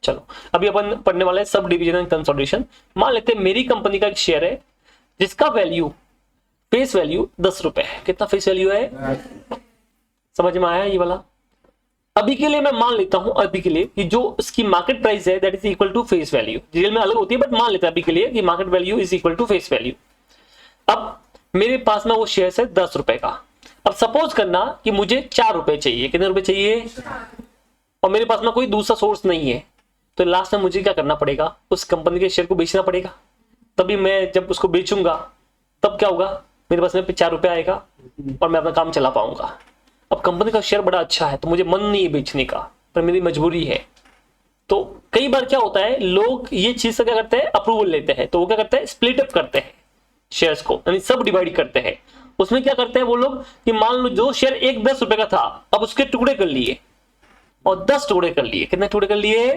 चलो अभी अपन पढ़ने वाले हैं सब डिवीजन एंड कंसोलिडेशन। मान लेते हैं मेरी कंपनी का एक शेयर है जिसका वैल्यू फेस वैल्यू 10 रुपए है। कितना फेस वैल्यू है? समझ में आया ये वाला? अभी के लिए मैं मान लेता हूं, अभी के लिए कि जो इसकी मार्केट प्राइस है that is equal to face value. Real में अलग होती है बट मान लेते हैं अभी के लिए कि market value is equal to face value. अब मेरे पास में वो शेयर है 10 रुपए का। अब सपोज करना कि मुझे 4 रुपए चाहिए। कितने रुपए चाहिए? और मेरे पास में कोई दूसरा सोर्स नहीं है, तो लास्ट में मुझे क्या करना पड़ेगा? उस कंपनी के शेयर को बेचना पड़ेगा। तभी मैं जब उसको बेचूंगा तब क्या होगा? मेरे पास में 4 रुपए आएगा और मैं अपना काम चला पाऊंगा। अब कंपनी का शेयर बड़ा अच्छा है तो मुझे मन नहीं है बेचने का, पर मेरी मजबूरी है। तो कई बार क्या होता है, लोग ये चीज से क्या करते हैं, अप्रूवल लेते हैं। तो वो क्या करते हैं, स्प्लिट अप करते हैं शेयर्स को, यानी सब डिवाइड करते हैं। उसमें क्या करते हैं वो लोग कि मान लो जो शेयर एक 10 रुपए का था, अब उसके टुकड़े कर लिए और 10 टुकड़े कर लिए। कितने टुकड़े कर लिए?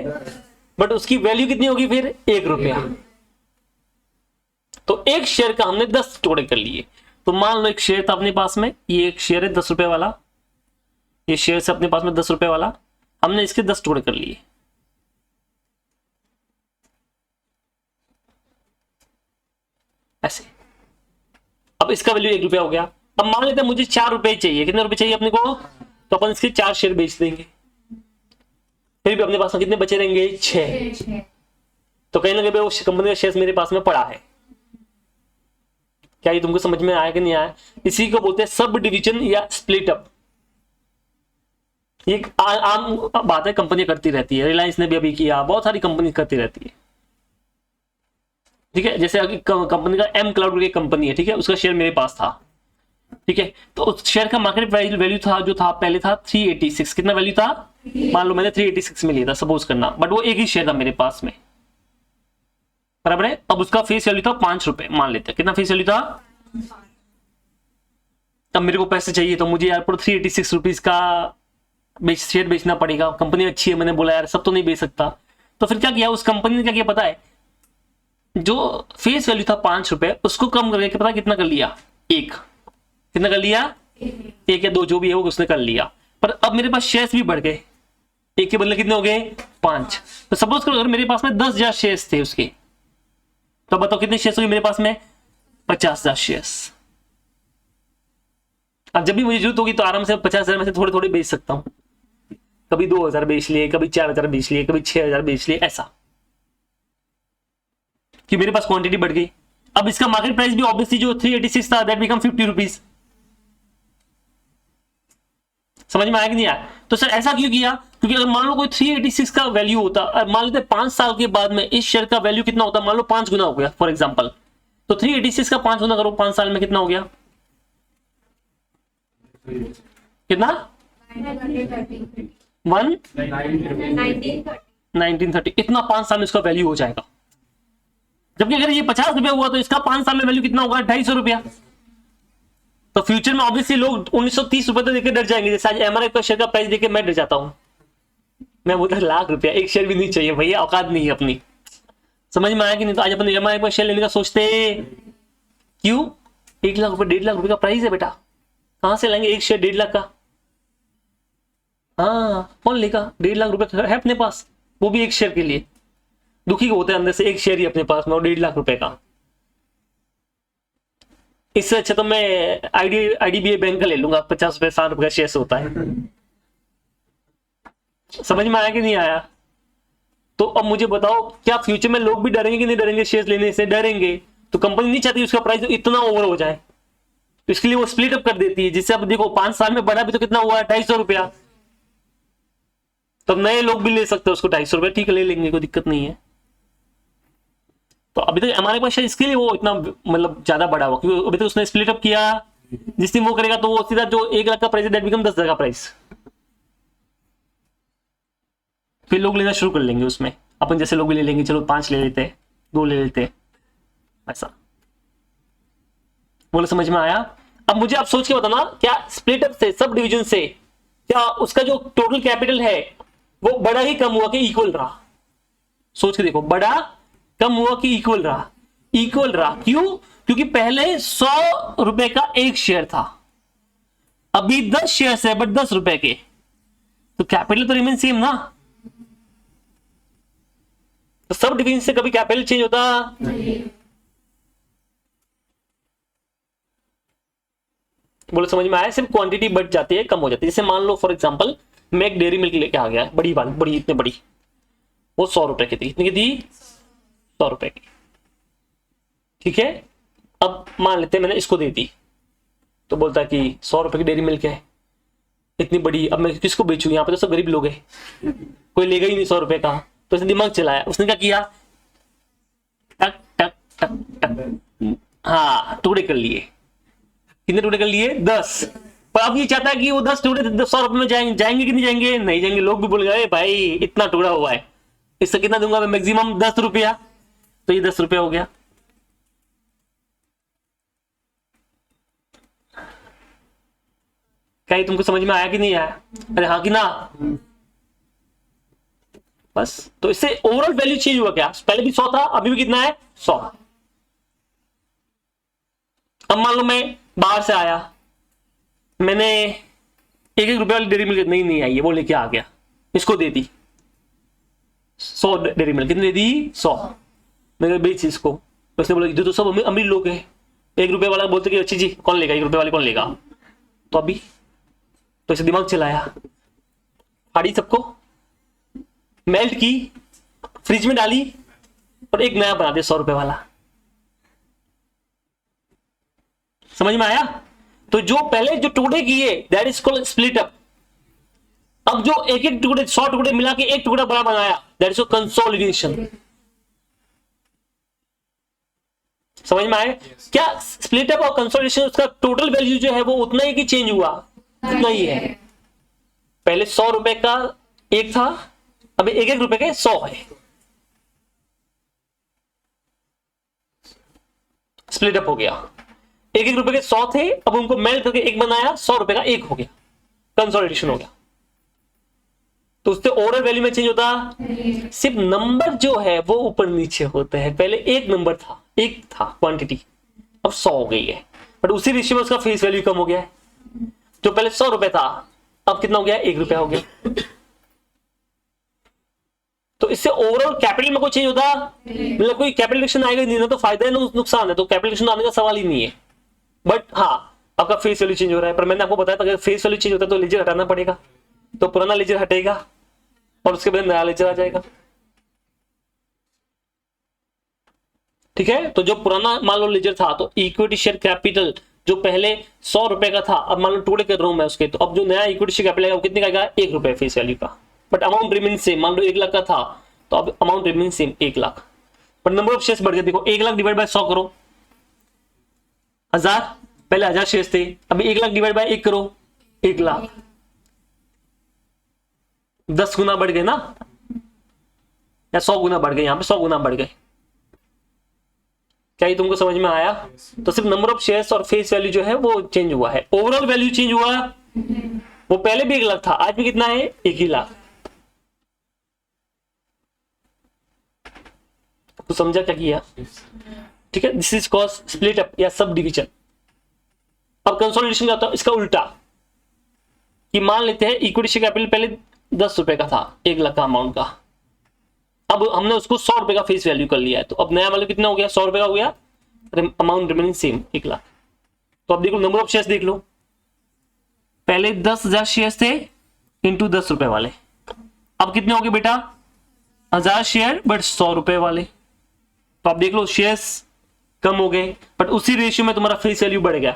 बट उसकी वैल्यू कितनी होगी फिर? 1 रुपया। तो एक शेयर का हमने 10 टुकड़े कर लिए। तो मान लो एक शेयर था अपने पास में, ये एक शेयर है 10 रुपए वाला, ये शेयर से अपने पास में 10 रुपए वाला, हमने इसके 10 टुकड़े कर लिए। ऐसे अब इसका वैल्यू 1 रुपया हो गया। अब मान लेते हैं मुझे 4 रुपए चाहिए। कितने रुपए चाहिए अपने को? तो अपन इसके 4 शेयर बेच देंगे, फिर भी अपने पास में कितने बचे रहेंगे? 6। तो कहीं ना कहीं वो कंपनी का शेयर मेरे पास में पड़ा है। क्या ये तुमको समझ में आया कि नहीं आया? इसी को बोलते हैं सब डिवीजन या स्प्लिट अप। ये आम बात है, कंपनी करती रहती है। रिलायंस ने भी अभी किया, बहुत सारी कंपनी करती रहती है। ठीक है, जैसे कंपनी का एम क्लाउड की कंपनी है, ठीक है, उसका शेयर मेरे पास था। ठीक है, तो उस शेयर का मार्केट वैल्यू था जो था पहले था 386। कितना वैल्यू था? मान लो मैंने 386 में लिया था सपोज करना, बट वो एक ही शेयर था मेरे पास में, बराबर है। अब उसका फेस वैल्यू था 5 रुपए मान लेते हैं। कितना फेस वैल्यू था? तब मेरे को पैसे चाहिए तो मुझे यार 386 रुपीज का शेयर बेचना पड़ेगा। कंपनी अच्छी है, मैंने बोला यार सब तो नहीं बेच सकता। तो फिर क्या किया उस कंपनी ने? क्या किया पता है? जो फेस वैल्यू था 5 रुपए, उसको कम करके पता कितना कर लिया? 1। कितना कर लिया? 1 या 2 जो भी है वो उसने कर लिया। पर अब मेरे पास शेयर्स भी बढ़ गए, 1 के बदले कितने हो गए? 5। तो सपोज करो अगर मेरे पास में 10,000 शेयर्स थे उसके, तो बताओ कितने शेयर्स हो गए मेरे पास में? 50,000 शेयर्स। अब जब भी मुझे जरूरत होगी तो आराम से 50,000 में से थोड़े थोड़े बेच सकता हूं। कभी 2,000 बेच लिए, कभी 4,000 बेच लिए, कभी 6,000 बेच लिए, ऐसा कि मेरे पास क्वांटिटी बढ़ गई। अब इसका मार्केट प्राइस भी ऑब्वियसली जो 386 था दैट बिकम 50 रुपीज। समझ में आया कि नहीं आया? तो सर ऐसा क्यों किया? क्योंकि अगर मान लो कोई 386 का वैल्यू होता और मान लेते 5 साल के बाद में इस शेयर का वैल्यू कितना होता? मान लो 5 गुना हो गया फॉर एग्जांपल। तो 386 का 5 गुना करो 5 साल में कितना हो गया? कितना? 1930। इतना 5 साल में इसका वैल्यू हो जाएगा। जबकि अगर ये 50 रुपया हुआ तो इसका 5 साल में वैल्यू कितना होगा? 250 रुपया। तो फ्यूचर में ऑब्वियसली लोग 1930 रुपए तो देकर डर जाएंगे। जैसे आज एमआरएफ का शेयर का प्राइस देके मैं डर जाता हूं। मैं बोलता लाख रुपया एक शेयर भी नहीं चाहिए भैया, औकात नहीं है अपनी। समझ में आया कि नहीं? तो आज अपन एमआरएफ का शेयर लेने का सोचते क्यों? 1 लाख रुपए 1.5 लाख रुपए का प्राइस है बेटा, कहां से लेंगे एक शेयर 1.5 लाख का? हाँ कौन लेगा? 1.5 लाख रुपए है अपने पास, वो भी एक शेयर के लिए। दुखी होते हैं अंदर से, एक शेयर ही अपने पास में और 1.5 लाख रुपए का। इससे अच्छा तो मैं आईडीबीआई बैंक का ले लूंगा, 50 रुपए 60 रुपए का शेयर होता है। समझ में आया कि नहीं आया? तो अब मुझे बताओ क्या फ्यूचर में लोग भी डरेंगे कि नहीं डरेंगे? शेयर लेने से डरेंगे। तो कंपनी नहीं चाहती उसका प्राइस इतना ओवर हो जाए, तो इसके लिए वो स्प्लिट अप कर देती है। जिससे अब देखो 5 साल में बढ़ा भी तो कितना हुआ है? 250 रुपया। तो नए लोग भी ले सकते हैं उसको 250 रुपया, ठीक है ले लेंगे, कोई दिक्कत नहीं है। तो अभी तक हमारे पास इसके लिए वो इतना मतलब ज्यादा बड़ा हुआ क्योंकि अभी तक उसने स्प्लिट अप किया। जिस दिन वो करेगा तो वो सीधा जो 1 लाख का प्राइस है दैट बिकम 10,000 का प्राइस। फिर लोग लेना शुरू कर लेंगे उसमें। अपन जैसे लोग भी ले लेंगे, चलो 5 ले लेते, 2 ले लेते, ऐसा। बोले समझ में आया? अब मुझे आप सोच के बताना, क्या स्प्लिट अप से, सब डिवीजन से, क्या उसका जो टोटल कैपिटल है वो बड़ा ही कम हुआ कि इक्वल रहा? सोच के देखो, बड़ा कम हुआ कि इक्वल रहा? इक्वल रहा। क्यों? क्योंकि पहले 100 रुपए का एक शेयर था, अभी 10 शेयर है बट 10 रुपए के, तो कैपिटल तो रिमेन सेम ना। तो सब डिवीजन से कभी कैपिटल चेंज होता नहीं। बोलो समझ में आया? सिर्फ क्वांटिटी बढ़ जाती है, कम हो जाती है। जैसे मान लो फॉर एग्जांपल मैं एक डेयरी मिल्क लेके आ गया, बड़ी वाली, बड़ी इतनी बड़ी, वो 100 रुपए की थी। कितनी की थी? 100 रुपए की। ठीक है, अब मान लेते हैं मैंने इसको दे दी, तो बोलता है कि 100 रुपए की डेयरी मिल्क है इतनी बड़ी, अब मैं किसको बेचूं? यहाँ पे तो सब गरीब लोग हैं, कोई लेगा ही नहीं 100 रुपए का। तो इसने दिमाग चलाया, उसने क्या किया, टक टक टक टक, हाँ टुकड़े कर लिए। कितने टुकड़े कर लिए? 10। पर अब ये चाहता है कि वो 10 टुकड़े 100 रुपए में जाएंगे कि नहीं जाएंगे? नहीं जाएंगे। लोग भी बोल गए भाई इतना टुकड़ा हुआ है, इससे कितना दूंगा मैं? मैक्सिमम 10 रुपया। तो ये 10 रुपया हो गया। क्या ये तुमको समझ में आया कि नहीं आया? अरे हाँ कि ना? बस, तो इससे ओवरऑल वैल्यू चेंज हुआ क्या? पहले भी 100 था, अभी भी कितना है? 100। अब मान लो मैं बाहर से आया, मैंने 1-1 रुपए वाली डेयरी मिल्क नहीं आई है, वो लेके आ गया, इसको दे दी 100 डेयरी मिल्क। कितनी दे दी? 100। मैंने बेच इसको, तो उसने बोला तो सब अमीर लोग हैं, 1 रुपए वाला बोलते कि अच्छी जी कौन लेगा, 1 रुपए वाली कौन लेगा? तो अभी तो इसे दिमाग चलाया, फाड़ी सबको, मेल्ट की, फ्रिज में डाली, और एक नया बना दिया 100 रुपए वाला। समझ में आया? तो जो पहले जो टुकड़े किए that is called split up. अब जो एक एक टुकड़े 100 टुकड़े मिला के एक टुकड़ा बड़ा बनाया दैट इज कंसोलिडेशन। समझ में आया? क्या स्प्लिट अप और कंसोलिडेशन उसका टोटल वैल्यू जो है वो उतना ही कि चेंज हुआ? उतना ही है। पहले 100 रुपए का एक था, अभी 1-1 रुपए के 100 है। स्प्लिट अप हो गया, 1-1 रुपए के 100 थे, अब उनको मेल्ट करके एक बनाया, 100 रुपए का एक हो गया, कंसोलिडेशन हो गया। तो उससे ओवरऑल वैल्यू में चेंज होता? सिर्फ नंबर जो है वो ऊपर नीचे होते हैं। पहले एक नंबर था, एक था क्वांटिटी, अब 100 हो गई है, बट उसी रेशियो में उसका फेस वैल्यू कम हो गया है। जो पहले 100 रुपए था अब कितना हो गया? 1 रुपया हो गया। तो इससे ओवरऑल कैपिटल में कोई चेंज होता? मतलब कोई कैपिटल आएगा नहीं ना, तो फायदा है ना नुकसान है? तो कैपिटल आने का सवाल ही नहीं है। बट हाँ आपका फेस वैल्यू चेंज हो रहा है। पर मैंने आपको बताया था अगर फेस वैल्यू चेंज होता है तो लेजर हटाना पड़ेगा, तो पुराना लेजर हटेगा और उसके बाद नया लेजर आ जाएगा। ठीक है, तो जो पुराना मान लो लेजर था, तो इक्विटी शेयर कैपिटल जो पहले 100 रुपए का था, अब मान लो टुकड़े कर रहा हूं मैं उसके, तो अब जो नया इक्विटी शेयर कैपिटल है वो कितने का आएगा? 1 रुपए फेस वैल्यू का। But amount remain same. मान लो 1 लाख का था तो अब amount remain same 1 lakh, but number of shares बढ़ गए। देखो 1 लाख डिवाइड बाय 100 करो, 1000, पहले 1000 शेयर्स थे, अभी 1 लाख डिवाइड बाय 1 करो, 1 लाख, 10 गुना बढ़ गए ना, या 100 गुना बढ़ गए, यहां पे 100 गुना बढ़ गए। क्या ये तुमको समझ में आया? तो सिर्फ नंबर ऑफ शेयर्स और फेस वैल्यू जो है वो चेंज हुआ है, ओवरऑल वैल्यू चेंज हुआ। वो पहले भी 1 लाख था, आज भी कितना है? 1 ही लाख। तो समझा क्या किया? ठीक है, this is called split up या सब डिवीजन। अब कंसोलिडेशन का होता इसका उल्टा, कि मान लेते हैं इक्विटी शेयर कैपिटल पहले 10 रुपए का था, 1 लाख का अमाउंट का, अब हमने उसको 100 रुपए का फेस वैल्यू कर लिया है, तो अब नया मतलब कितना हो गया? 100 रुपए का हो गया, अमाउंट रिमेनिंग सेम 1 लाख। तो अब देखो नंबर ऑफ शेयर्स देख लो, पहले 10,000 शेयर्स थे इंटू 10 रुपए वाले, अब कितने हो गए बेटा? 1000 शेयर बट 100 रुपए वाले। तो आप देख लो शेयर्स कम हो गए, बट उसी रेशियो में तुम्हारा फेस वैल्यू बढ़ गया।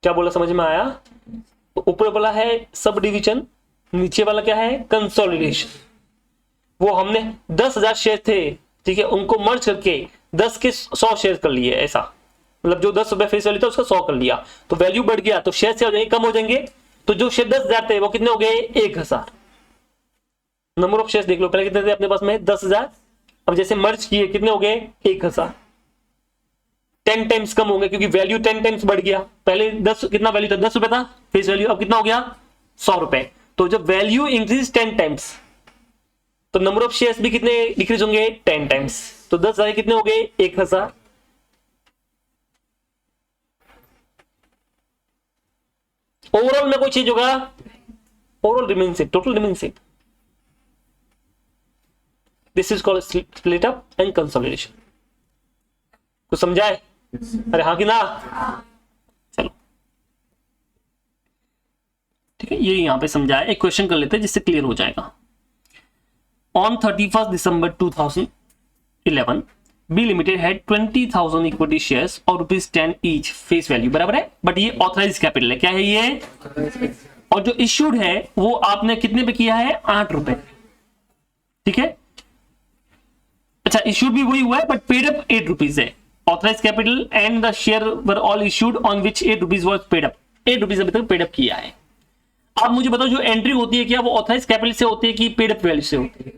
क्या बोला, समझ में आया? तो ऊपर वाला है सब डिवीजन, नीचे वाला क्या है? कंसोलिडेशन। वो हमने 10,000 शेयर थे, ठीक है, उनको मर्ज करके 10 के 100 शेयर कर लिए, ऐसा मतलब जो 10 रुपए फेस वैल्यू था उसका 100 कर लिया, तो वैल्यू बढ़ गया, तो शेयर से हो जाएंगे, कम हो जाएंगे। तो जो शेयर 10,000 थे वो कितने हो गए? 1,000। नंबर ऑफ शेयर देख लो, पहले कितने थे अपने पास में? 10,000, अब जैसे मर्ज किए कितने हो गए? 1,000। 10 टाइम्स कम होंगे क्योंकि वैल्यू 10 टाइम्स बढ़ गया। पहले 10 कितना वैल्यू था? 10 रुपए था फेस वैल्यू, अब कितना हो गया? 100 रुपए। तो जब वैल्यू इंक्रीज 10 टाइम्स तो नंबर ऑफ शेयर्स भी कितने डिक्रीज होंगे? 10 टाइम्स। तो 10,000 कितने हो गए? 1,000। ओवरऑल में कोई चेंज होगा? Overall remain same, total remain same. This is called split up and consolidation. कुछ समझाए? अरे हाँ कि ना? चलो ठीक है, ये यहां पे समझाया। एक क्वेश्चन कर लेते हैं जिससे क्लियर हो जाएगा। On 31 December 2011 B limited had 20,000 equity shares और ₹10 ईच फेस वैल्यू, बराबर है। बट ये ऑथराइज कैपिटल है, क्या है ये? और जो इश्यूड है वो आपने कितने पे किया है? 8 रुपए, ठीक है। अच्छा, इश्यूड भी वही हुआ है बट पेड अप 8 रुपीज है। Authorise capital and the share were all issued on which 8 rupees was paid up. 8 rupees अभी तक पेड अप किया है। अब मुझे बताओ जो एंट्री होती है क्या वो ऑथराइज कैपिटल से होती है कि पेड अप वैल्यू से होती है?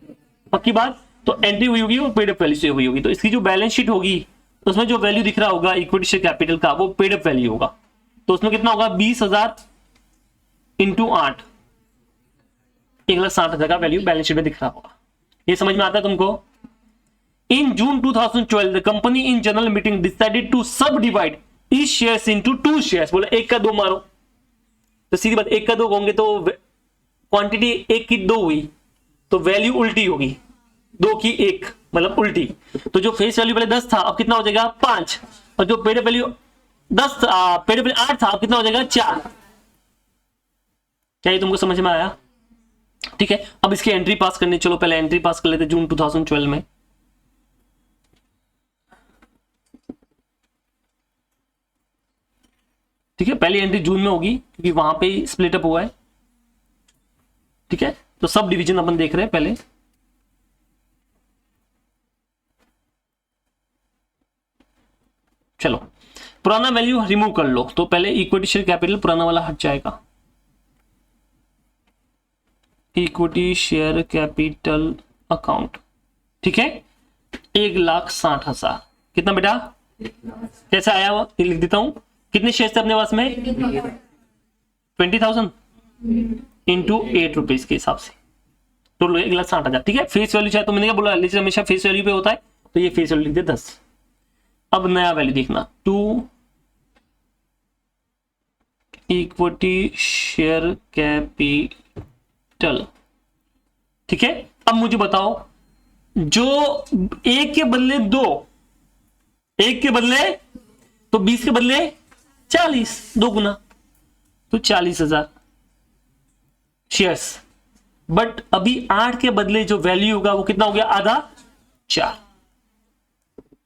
पक्की बात, तो एंट्री हुई होगी वो पेड अप वैल्यू से हुई होगी। तो इसकी जो बैलेंस शीट होगी उसमें जो वैल्यू दिख रहा होगा इक्विटी शेयर कैपिटल का वो पेड अप वैल्यू होगा। तो उसमें कितना होगा? 20,000 इंटू 8, 1,60,000 का वैल्यू बैलेंस शीट में दिख रहा होगा। ये समझ में आता है तुमको? In June 2012 the company in general meeting decided to subdivide each shares into 2 shares. बोले 1 का 2 मारो, तो सीधी बात 1 का 2 होंगे तो क्वांटिटी 1 की 2 हुई तो वैल्यू उल्टी होगी, 2 की 1 मतलब उल्टी। तो जो फेस वैल्यू पहले 10 था अब कितना हो जाएगा? 5। और जो पेड वैल्यू 10 था, पेड वैल्यू 8 था, अब कितना हो जाएगा? 4। क्या ये तुमको समझ में आया? ठीक है, अब इसकी एंट्री पास करनी। चलो पहले एंट्री पास कर लेते जून 2012 में। ठीक है, पहली एंट्री जून में होगी क्योंकि वहां पे ही स्प्लिट अप हुआ है। ठीक है, तो सब डिवीजन अपन देख रहे हैं पहले। चलो पुराना वैल्यू रिमूव कर लो। तो पहले इक्विटी शेयर कैपिटल पुराना वाला हट जाएगा। इक्विटी शेयर कैपिटल अकाउंट, ठीक है, 1,60,000। कितना बेटा? कैसे आया हुआ लिख देता हूं। कितने शेयर थे अपने पास में? 20,000 इंटू 8 रुपीज के हिसाब से टोटल 1,60,000। ठीक है, फेस वैल्यू चाहे तो मैंने क्या बोला लेकिन हमेशा फेस वैल्यू पे होता है, तो ये फेस वैल्यू लिख दे 10। अब नया वैल्यू देखना, 2 इक्विटी शेयर कैपिटल। ठीक है, अब मुझे बताओ जो 1 के बदले 2, 1 के बदले तो 20 के बदले 40, 2 गुना तो 40,000 शेयर्स। बट अभी 8 के बदले जो वैल्यू होगा वो कितना हो गया? आधा, 4।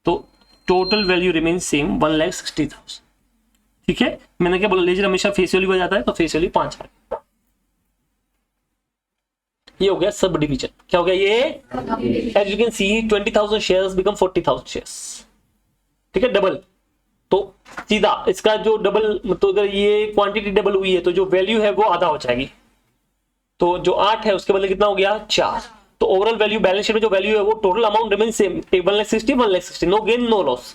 तो टोटल वैल्यू रिमेन सेम 1,60,000। ठीक है, मैंने क्या बोला लेजर हमेशा फेस वैल्यू आ जाता है, तो फेस वैल्यू 5 है। ये हो गया सब डिवीजन। क्या हो गया ये? As you can see 20,000 shares become 40,000 shares. ठीक है, डबल। तो सीधा इसका जो डबल, तो अगर ये क्वांटिटी डबल हुई है तो जो वैल्यू है वो आधा हो जाएगी। तो जो 8 है उसके बदले कितना हो गया? 4। तो ओवरऑल वैल्यू बैलेंस शीट में जो वैल्यू है वो total amount remain same 1,60,000, 1,60,000, no gain no loss.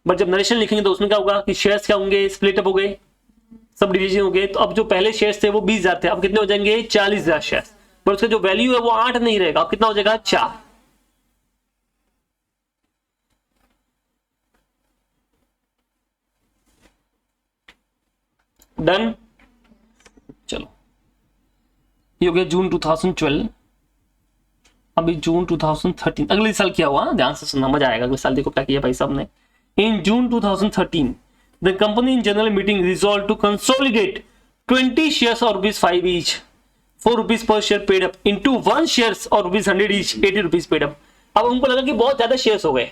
But जब नरेशन लिखेंगे तो उसमें क्या होगा कि शेयर्स क्या होंगे? स्प्लिट अप हो गए, सब डिवीजन हो गए। तो अब जो पहले शेयर्स थे वो 20,000 थे, अब कितने हो जाएंगे? 40,000 शेयर्स। पर उसका जो वैल्यू है वो 8 नहीं रहेगा, अब कितना हो जाएगा? 4। डन। चलो ये हो गया जून 2012। अभी जून 2013, अगले साल क्या हुआ? ध्यान से सुनना, मजा आएगा। अगले साल देखो क्या किया भाई साहब ने। In June 2013 the company in general meeting resolve to consolidate 20 shares और ₹5 each, 4 rupees per share paid up into 1 shares और ₹100 ईच, 80 रुपीज पेड अप। अब उनको लगा कि बहुत ज्यादा शेयर्स हो गए,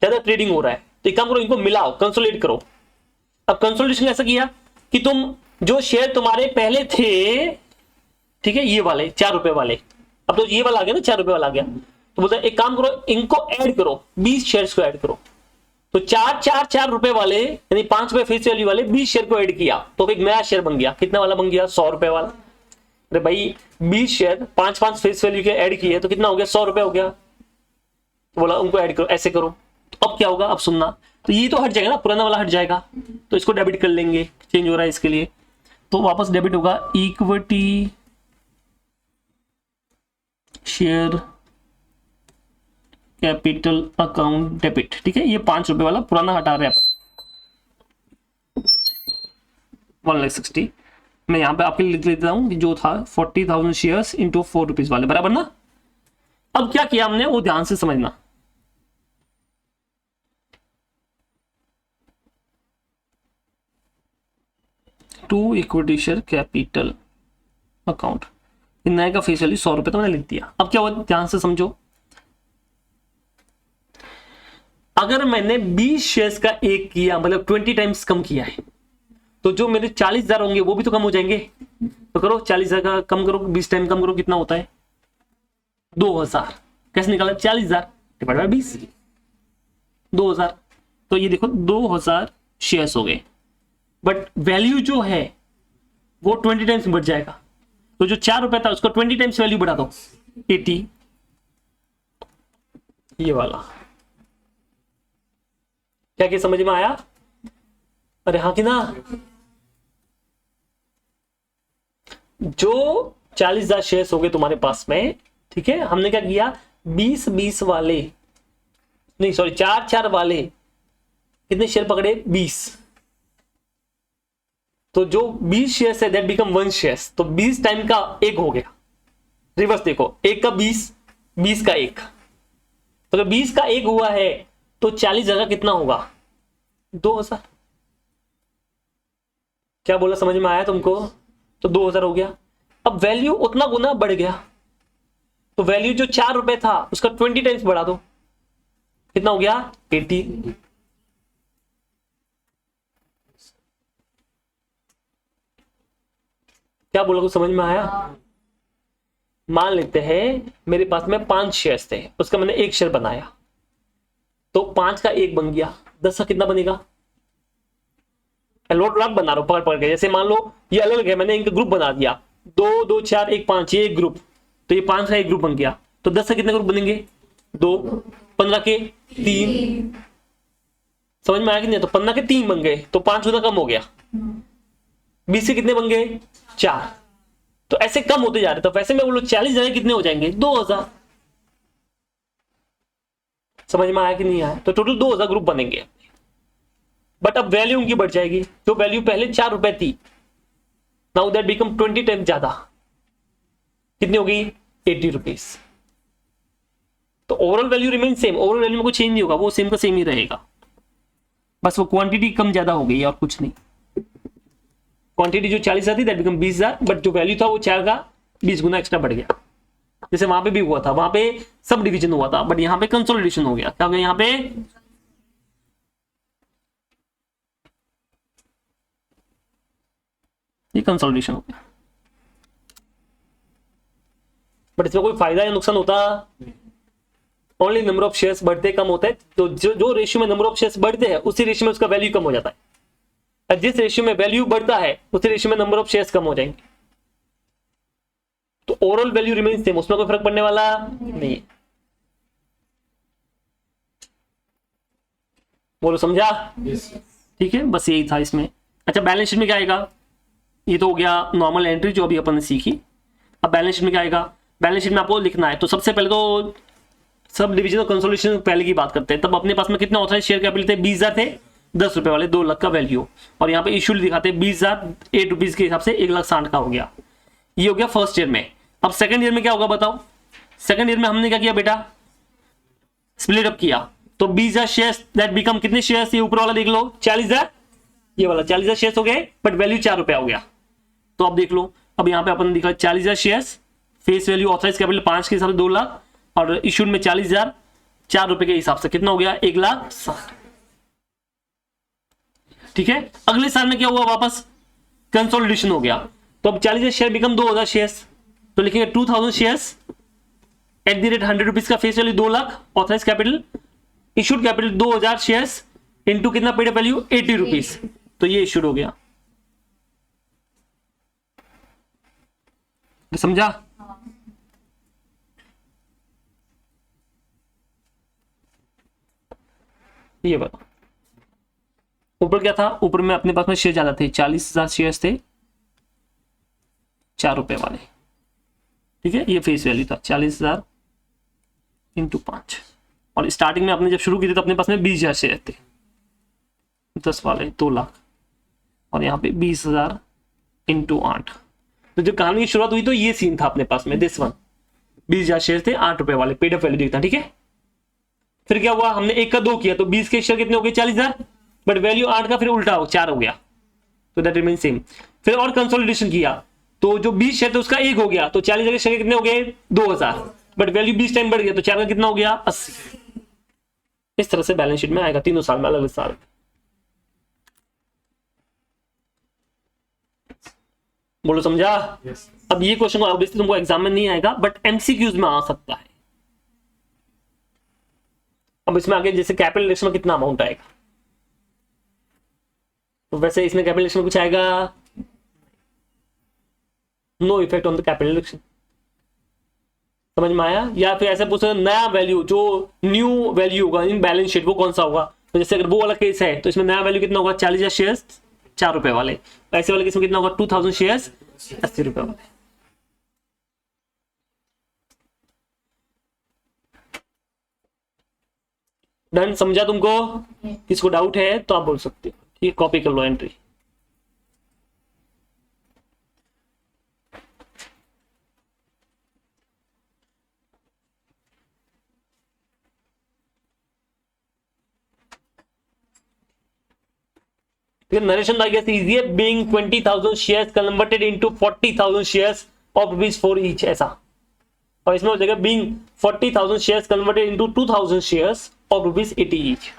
ज्यादा ट्रेडिंग हो रहा है, तो एक काम करो, इनको मिलाओ, कंसोलिडेट करो। अब कंसोलिडेशन ऐसा किया कि तुम जो शेयर तुम्हारे पहले थे, ठीक है, ये वाले 4 रुपए वाले, अब तो ये वाला आ गया ना, 4 रुपए वाला आ गया, तो बोलते एक काम करो, इनको ऐड करो, 20 शेयर्स को ऐड करो। तो 4 रुपए वाले यानी 5 रुपए फेस वैल्यू वाले 20 शेयर को ऐड किया, तो एक नया शेयर बन गया। कितना वाला बन गया? 100 रुपए वाला। अरे भाई 20 शेयर 5 फेस वैल्यू के ऐड किए तो कितना हो गया? 100 रुपए हो गया। तो बोला उनको ऐड करो, ऐसे करो। तो अब क्या होगा? अब सुनना, तो ये तो हट जाएगा ना, पुराना वाला हट जाएगा, तो इसको डेबिट कर लेंगे, चेंज हो रहा है इसके लिए, तो वापस डेबिट होगा equity share capital account debit. ठीक है, ये 5 रुपए वाला पुराना हटा रहे हैं 1,60,000। मैं यहाँ पे आपके लिए लिख लेता हूँ कि जो था 40,000 शेयर्स इंटू 4 रुपीज वाले, बराबर ना। अब क्या किया हमने वो ध्यान से समझना। To equity share capital account, नए का फेस वैल्यू 100 रुपए तो मैंने लिख दिया। अब क्या हुआ ध्यान से समझो, अगर मैंने 20 शेयर्स का एक किया मतलब 20 टाइम्स कम किया है, तो जो मेरे 40,000 होंगे वो भी तो कम हो जाएंगे। तो करो 40,000 का कम करो, 20 टाइम कम करो, कितना होता है 2,000। कैसे निकाला, 40,000 डिवाइड बाय 20, 2,000। तो ये देखो 2,000 शेयर्स हो गए, बट वैल्यू जो है वो 20 टाइम्स बढ़ जाएगा। तो जो 4 रुपए था उसको 20 टाइम्स वैल्यू बढ़ा दो, 80, ये वाला। क्या क्या समझ में आया? अरे हाँ कि ना। जो 40,000 शेयर्स हो गए तुम्हारे पास में, ठीक है, हमने क्या किया 20 वाले, नहीं सॉरी 4 वाले कितने शेयर पकड़े 20। तो जो 20 शेयर्स है दैट बिकम 1 शेयर्स, तो 20 टाइम का एक हो गया। रिवर्स देखो, एक का 20, 20 का एक, तो अगर 20 का एक हुआ है तो 40 जगह कितना होगा 2,000। क्या बोला, समझ में आया तुमको? तो 2,000 हो गया। अब वैल्यू उतना गुना बढ़ गया, तो वैल्यू जो 4 रुपए था उसका 20 टाइम्स बढ़ा दो, कितना हो गया 80। क्या बोला, कुछ समझ में आया? मान लेते हैं मेरे पास में 5 शेयर्स थे, उसका मैंने एक शेयर बनाया, तो 5 का एक बन गया, 10 का कितना बनेगा? लोट लॉट बना रहा हूं पकड़ पकड़ के, जैसे मान लो ये अलग अलग है, मैंने इनका ग्रुप बना दिया, 2 2 4 1 5, ये एक ग्रुप, तो ये 5 का एक ग्रुप बन गया। तो 10 से कितने ग्रुप बनेंगे 2, 15 के 3। समझ में आया कि नहीं? तो 15 के 3 बन गए, तो 5 गुना कम हो गया। 20 से कितने बन गए 4, तो ऐसे कम होते जा रहे। तो वैसे मैं बोलूं 40 जगह कितने हो जाएंगे 2,000। समझ में आया कि नहीं आया? तो टोटल 2,000 ग्रुप बनेंगे, बट अब वैल्यू उनकी बढ़ जाएगी। जो वैल्यू पहले 4 रुपए थी, नाउ दैट बिकम 20 टाइम्स ज्यादा, कितनी होगी 80 रुपीज। तो overall value remain same, overall value में कोई चेंज नहीं होगा, वो सेम का सेम ही रहेगा, बस वो क्वांटिटी कम ज्यादा हो गई और कुछ नहीं। क्वांटिटी जो 40,000 थी दैट बिकम 20,000, बट जो वैल्यू था वो 4 का 20 गुना एक्स्ट्रा बढ़ गया। जैसे वहां पे भी हुआ था, वहां पे सब डिवीजन हुआ था, बट यहाँ पे कंसोलिडेशन हो गया। क्या हो गया यहाँ पे? ये कंसोलिडेशन हो गया। बट इसमें कोई फायदा या नुकसान होता? ओनली नंबर ऑफ शेयर्स बढ़ते कम होते हैं, तो जो रेशियो में नंबर ऑफ शेयर्स बढ़ते हैं उसी रेशियो में उसका वैल्यू कम हो जाता है। और जिस रेशियो में वैल्यू बढ़ता है उसी रेशियो में नंबर ऑफ शेयर्स कम हो जाएंगे। तो ओवरऑल वैल्यू रिमेन सेम, उसमें कोई फर्क पड़ने वाला नहीं है। बोलो समझा? ठीक है, बस यही था इसमें। अच्छा, बैलेंस शीट में क्या आएगा? ये तो हो गया नॉर्मल एंट्री जो अभी अपन ने सीखी। अब बैलेंस शीट में क्या आएगा? बैलेंस शीट में आपको लिखना है, तो सबसे पहले तो सब डिवीजन और कंसोलिडेशन पहले की बात करते हैं। तब अपने पास में कितने ऑथराइज शेयर कैपिटल थे? 20,000 थे, 10 रुपए वाले 2 लाख का वैल्यू, और यहाँ पे इश्यूड दिखाते हैं 20,000 8 रुपीज के हिसाब से 1,60,000 का हो गया। ये हो गया फर्स्ट ईयर में। अब सेकंड ईयर में क्या होगा बताओ? सेकंड ईयर में हमने क्या किया बेटा? स्प्लिट अप किया, तो 20,000 शेयर्स दैट बिकम कितने शेयर्स? ये ऊपर वाला देख लो 40,000, ये वाला 40,000 शेयर्स हो गए, बट वैल्यू 4 रुपया हो गया। तो अब देख लो, अब यहाँ पे अपन दिखा 40,000 shares, face value authorise capital 5 के हिसाब से 2 लाख, और इशूड में 40,000 4 रुपए के हिसाब से कितना हो गया 1,60,000। ठीक है, अगले साल में क्या हुआ? वापस कंसोलिडेशन हो गया, तो अब 40,000 शेयर बिकम 2,000 शेयर्स, तो लिखेंगे 2,000 shares at the rate 100 rupees का face value 2 lakh, authorise capital issued capital 2,000 shares into कितना पेड वैल्यू 80 रुपीज, तो ये इशूड हो गया। समझा? ये बताओ ऊपर क्या था? ऊपर में अपने पास में शेयर ज्यादा थे, 40,000 शेयर्स थे 4 रुपए वाले। ठीक है, ये फेस वैल्यू था 40,000 इंटू 5, और स्टार्टिंग में आपने जब शुरू की थी तो अपने पास में 20,000 शेयर थे 10 वाले 2 लाख, और यहाँ पे 20,000 इंटू 8। तो जब कहानी की शुरुआत हुई तो ये सीन था अपने पास में, दिस वन 20,000 शेयर थे 8 रुपए वाले, पेड अप वैल्यू देखना, ठीक है। फिर क्या हुआ, हमने 1 का 2 किया तो 20 के शेयर कितने हो गए 40,000, बट वैल्यू 8 का फिर उल्टा हो 4 हो गया, तो दैट रिमेन सेम। फिर और कंसोलिडेशन किया तो जो 20 शेयर थे उसका 1 हो गया, तो 40 के शेयर कितने हो गए 2,000, बट वैल्यू 20 टाइम बढ़ गया तो 4 का कितना हो गया 80। इस तरह से बैलेंस शीट में आएगा तीनों साल में, अलग अलग साल। बोलो समझा? yes. अब ये क्वेश्चन को ऑब्वियसली तुमको एग्जाम में नहीं आएगा, बट एमसीक्यूज में आ सकता है। अब इसमें आगे जैसे कैपिटल में कितना अमाउंट आएगा, तो वैसे इसमें कैपिटल में कुछ आएगा, no effect on the capital, समझ में आया? या फिर ऐसे पूछ नया वैल्यू, जो न्यू वैल्यू होगा इन बैलेंस शीट वो कौन सा होगा, तो जैसे अगर वो वाला केस है तो इसमें नया वैल्यू कितना होगा 40,000 शेयर 4 रुपए वाले, ऐसे वाले केस में कितना होगा 2,000 शेयर 80 रुपए वाले। डन, समझा तुमको? किसको डाउट है तो आप बोल सकते हो, ठीक, कॉपी कर लो entry. Narration I guess easy है, being 20,000 shares converted into 40,000 shares of rupees 4 each, ऐसा। और इसमें हो जाएगा being 40,000 shares converted into 2,000 shares of rupees 80 each.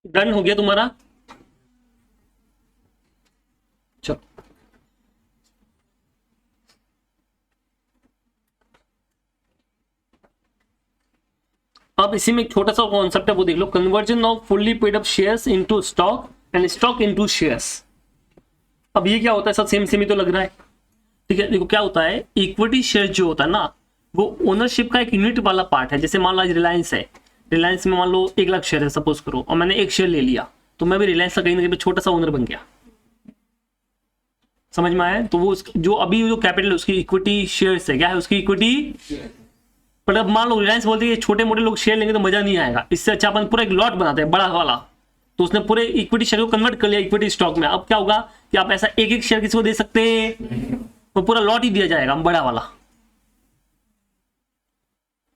Done हो गया तुम्हारा? चलो अब इसी में एक छोटा सा कॉन्सेप्ट है वो देख लो, conversion of fully paid up shares into stock and stock into shares. अब ये क्या होता है, सब सेम सेम ही तो लग रहा है। ठीक है, देखो क्या होता है, इक्विटी शेयर जो होता है ना वो ओनरशिप का एक यूनिट वाला पार्ट है। जैसे मान लो आज रिलायंस है, रिलायंस में मान लो 1 लाख शेयर है सपोज करो, और मैंने एक शेयर ले लिया, तो मैं भी रिलायंस का कहीं ना कहीं छोटा सा ओनर बन गया। समझ में आया? तो वो जो अभी जो कैपिटल है उसकी इक्विटी शेयर है, क्या है उसकी इक्विटी। पर अब मान लो रिलायंस बोलती है छोटे मोटे लोग शेयर लेंगे तो मजा नहीं आएगा, इससे अच्छा अपन पूरा एक लॉट बनाते हैं बड़ा वाला। तो उसने पूरे इक्विटी शेयर को कन्वर्ट कर लिया इक्विटी स्टॉक में। अब क्या होगा कि आप ऐसा एक एक शेयर किसी को दे सकते हैं, वो पूरा लॉट ही दिया जाएगा बड़ा वाला।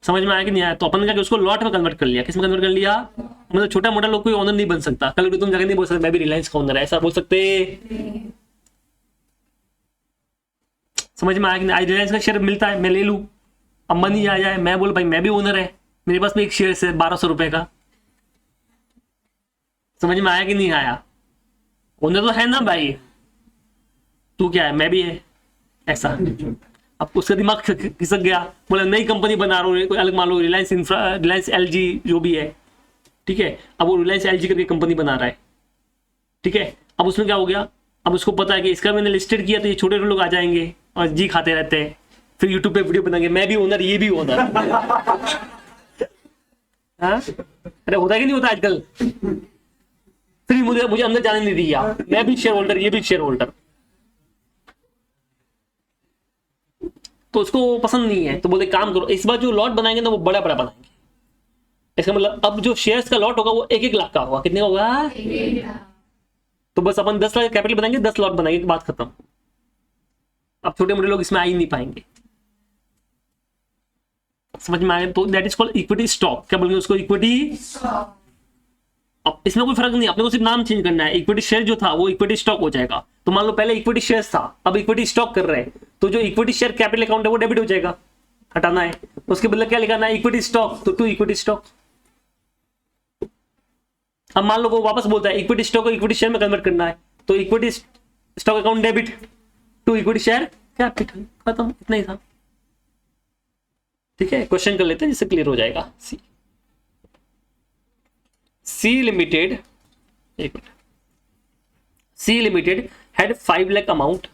समझ में आया कि नहीं आया? तो अपन ने क्या उसको लॉट में कन्वर्ट कर लिया। किसमें कन्वर्ट कर लिया? मतलब छोटा मोटा लोग कोई ओनर नहीं बन सकता। कल तुम जाकर नहीं बोल सकते मैं भी रिलायंस का ओनर है, ऐसा बोल सकते? समझ में आया कि नहीं? आज रिलायंस का शेयर मिलता है, मैं ले लूं, अब मनी आ जाए, मैं बोल भाई मैं भी ओनर है, मेरे पास में एक शेयर है 1200 रुपए का। समझ में आया कि नहीं आया? ओनर तो है ना भाई, तू क्या है मैं भी है, ऐसा। अब उसका दिमाग खिसक गया, बोला नई कंपनी बना रहा हूँ कोई अलग, मान लो रिलायंस इंफ्रा, रिलायंस एलजी जो भी है, ठीक है। अब वो रिलायंस एलजी करके कंपनी बना रहा है, ठीक है। अब उसमें क्या हो गया, अब उसको पता है कि इसका मैंने लिस्टेड किया तो ये छोटे लोग आ जाएंगे और जी खाते रहते हैं, फिर यूट्यूब पे वीडियो बनाएंगे मैं भी ओनर ये भी ओनर। हाँ अरे होता है कि नहीं होता आजकल? फिर मुझे अंदर जाने नहीं दिया, मैं भी शेयर होल्डर ये भी शेयर होल्डर। तो उसको पसंद नहीं है, तो बोलते काम करो इस बार जो लॉट बनाएंगे ना वो बड़ा बड़ा बनाएंगे। इसका मतलब अब जो शेयर्स का लॉट होगा वो 1-1 लाख का होगा। कितने का होगा? तो बस अपन 10 लाख कैपिटल बनाएंगे, 10 लॉट बनाएंगे, बात खत्म। अब छोटे मोटे लोग इसमें आ ही नहीं पाएंगे। समझ में आया? तो that is called equity stock. क्या बोलेंगे उसको? इक्विटी। अब इसमें कोई फर्क नहीं, अपने को सिर्फ नाम चेंज करना है। इक्विटी शेयर जो था वो इक्विटी स्टॉक हो जाएगा। तो मान लो पहले इक्विटी शेयर था, अब इक्विटी स्टॉक कर रहे हैं, तो जो इक्विटी शेयर कैपिटल अकाउंट है वो डेबिट हो जाएगा, हटाना है। उसके बदले क्या लिखाना है? इक्विटी स्टॉक, तो टू इक्विटी स्टॉक। अब मान लो वो वापस बोलता है इक्विटी स्टॉक को इक्विटी शेयर में कन्वर्ट करना है, तो equity stock account debit to equity share capital, खत्म। इतना ही था। ठीक है, क्वेश्चन कर लेते हैं जिससे क्लियर हो जाएगा। सी लिमिटेड, एक minute, C limited had 5 lakh amount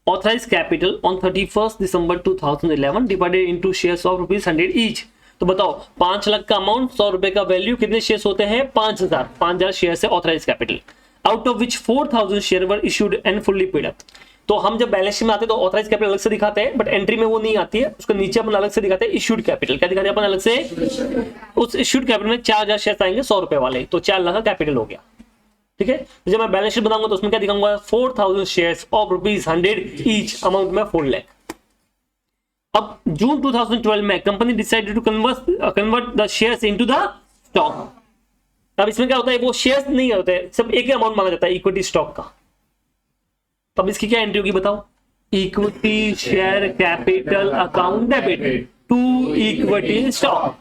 authorized capital on 31st December 2011 divided into shares of ₹100 each। तो बताओ 5 लाख का अमाउंट, 100 रुपए का वैल्यू, कितने शेयर्स होते हैं? 5000 शेयर से authorise capital, out of which 4000 share were issued and fully paid up. तो हम जब बैलेंस शीट में आते हैं तो ऑथराइज कैपिटल अलग से दिखाते हैं, बट एंट्री में वो नहीं आती है, उसको नीचे अपन अलग से दिखाते हैं इश्यूड कैपिटल। क्या दिखाते हैं अपन अलग से? उस इश्यूड कैपिटल में 4000 शेयर आएंगे 100 रुपए वाले, तो 4 लाख का कैपिटल हो गया। ठीक है, तो जब मैं बैलेंस शीट बनाऊंगा तो उसमें क्या दिखाऊंगा? 4000 शेयर्स ऑफ ₹100 ईच, अमाउंट में 4 लाख। अब जून 2012 में company decided to convert the shares into the stock. अब इसमें क्या होता है, वो शेयर्स नहीं होते, सब एक ही अमाउंट माना जाता है इक्विटी स्टॉक का। तब इसकी क्या एंट्री होगी बताओ? Equity share capital account debit to equity stock,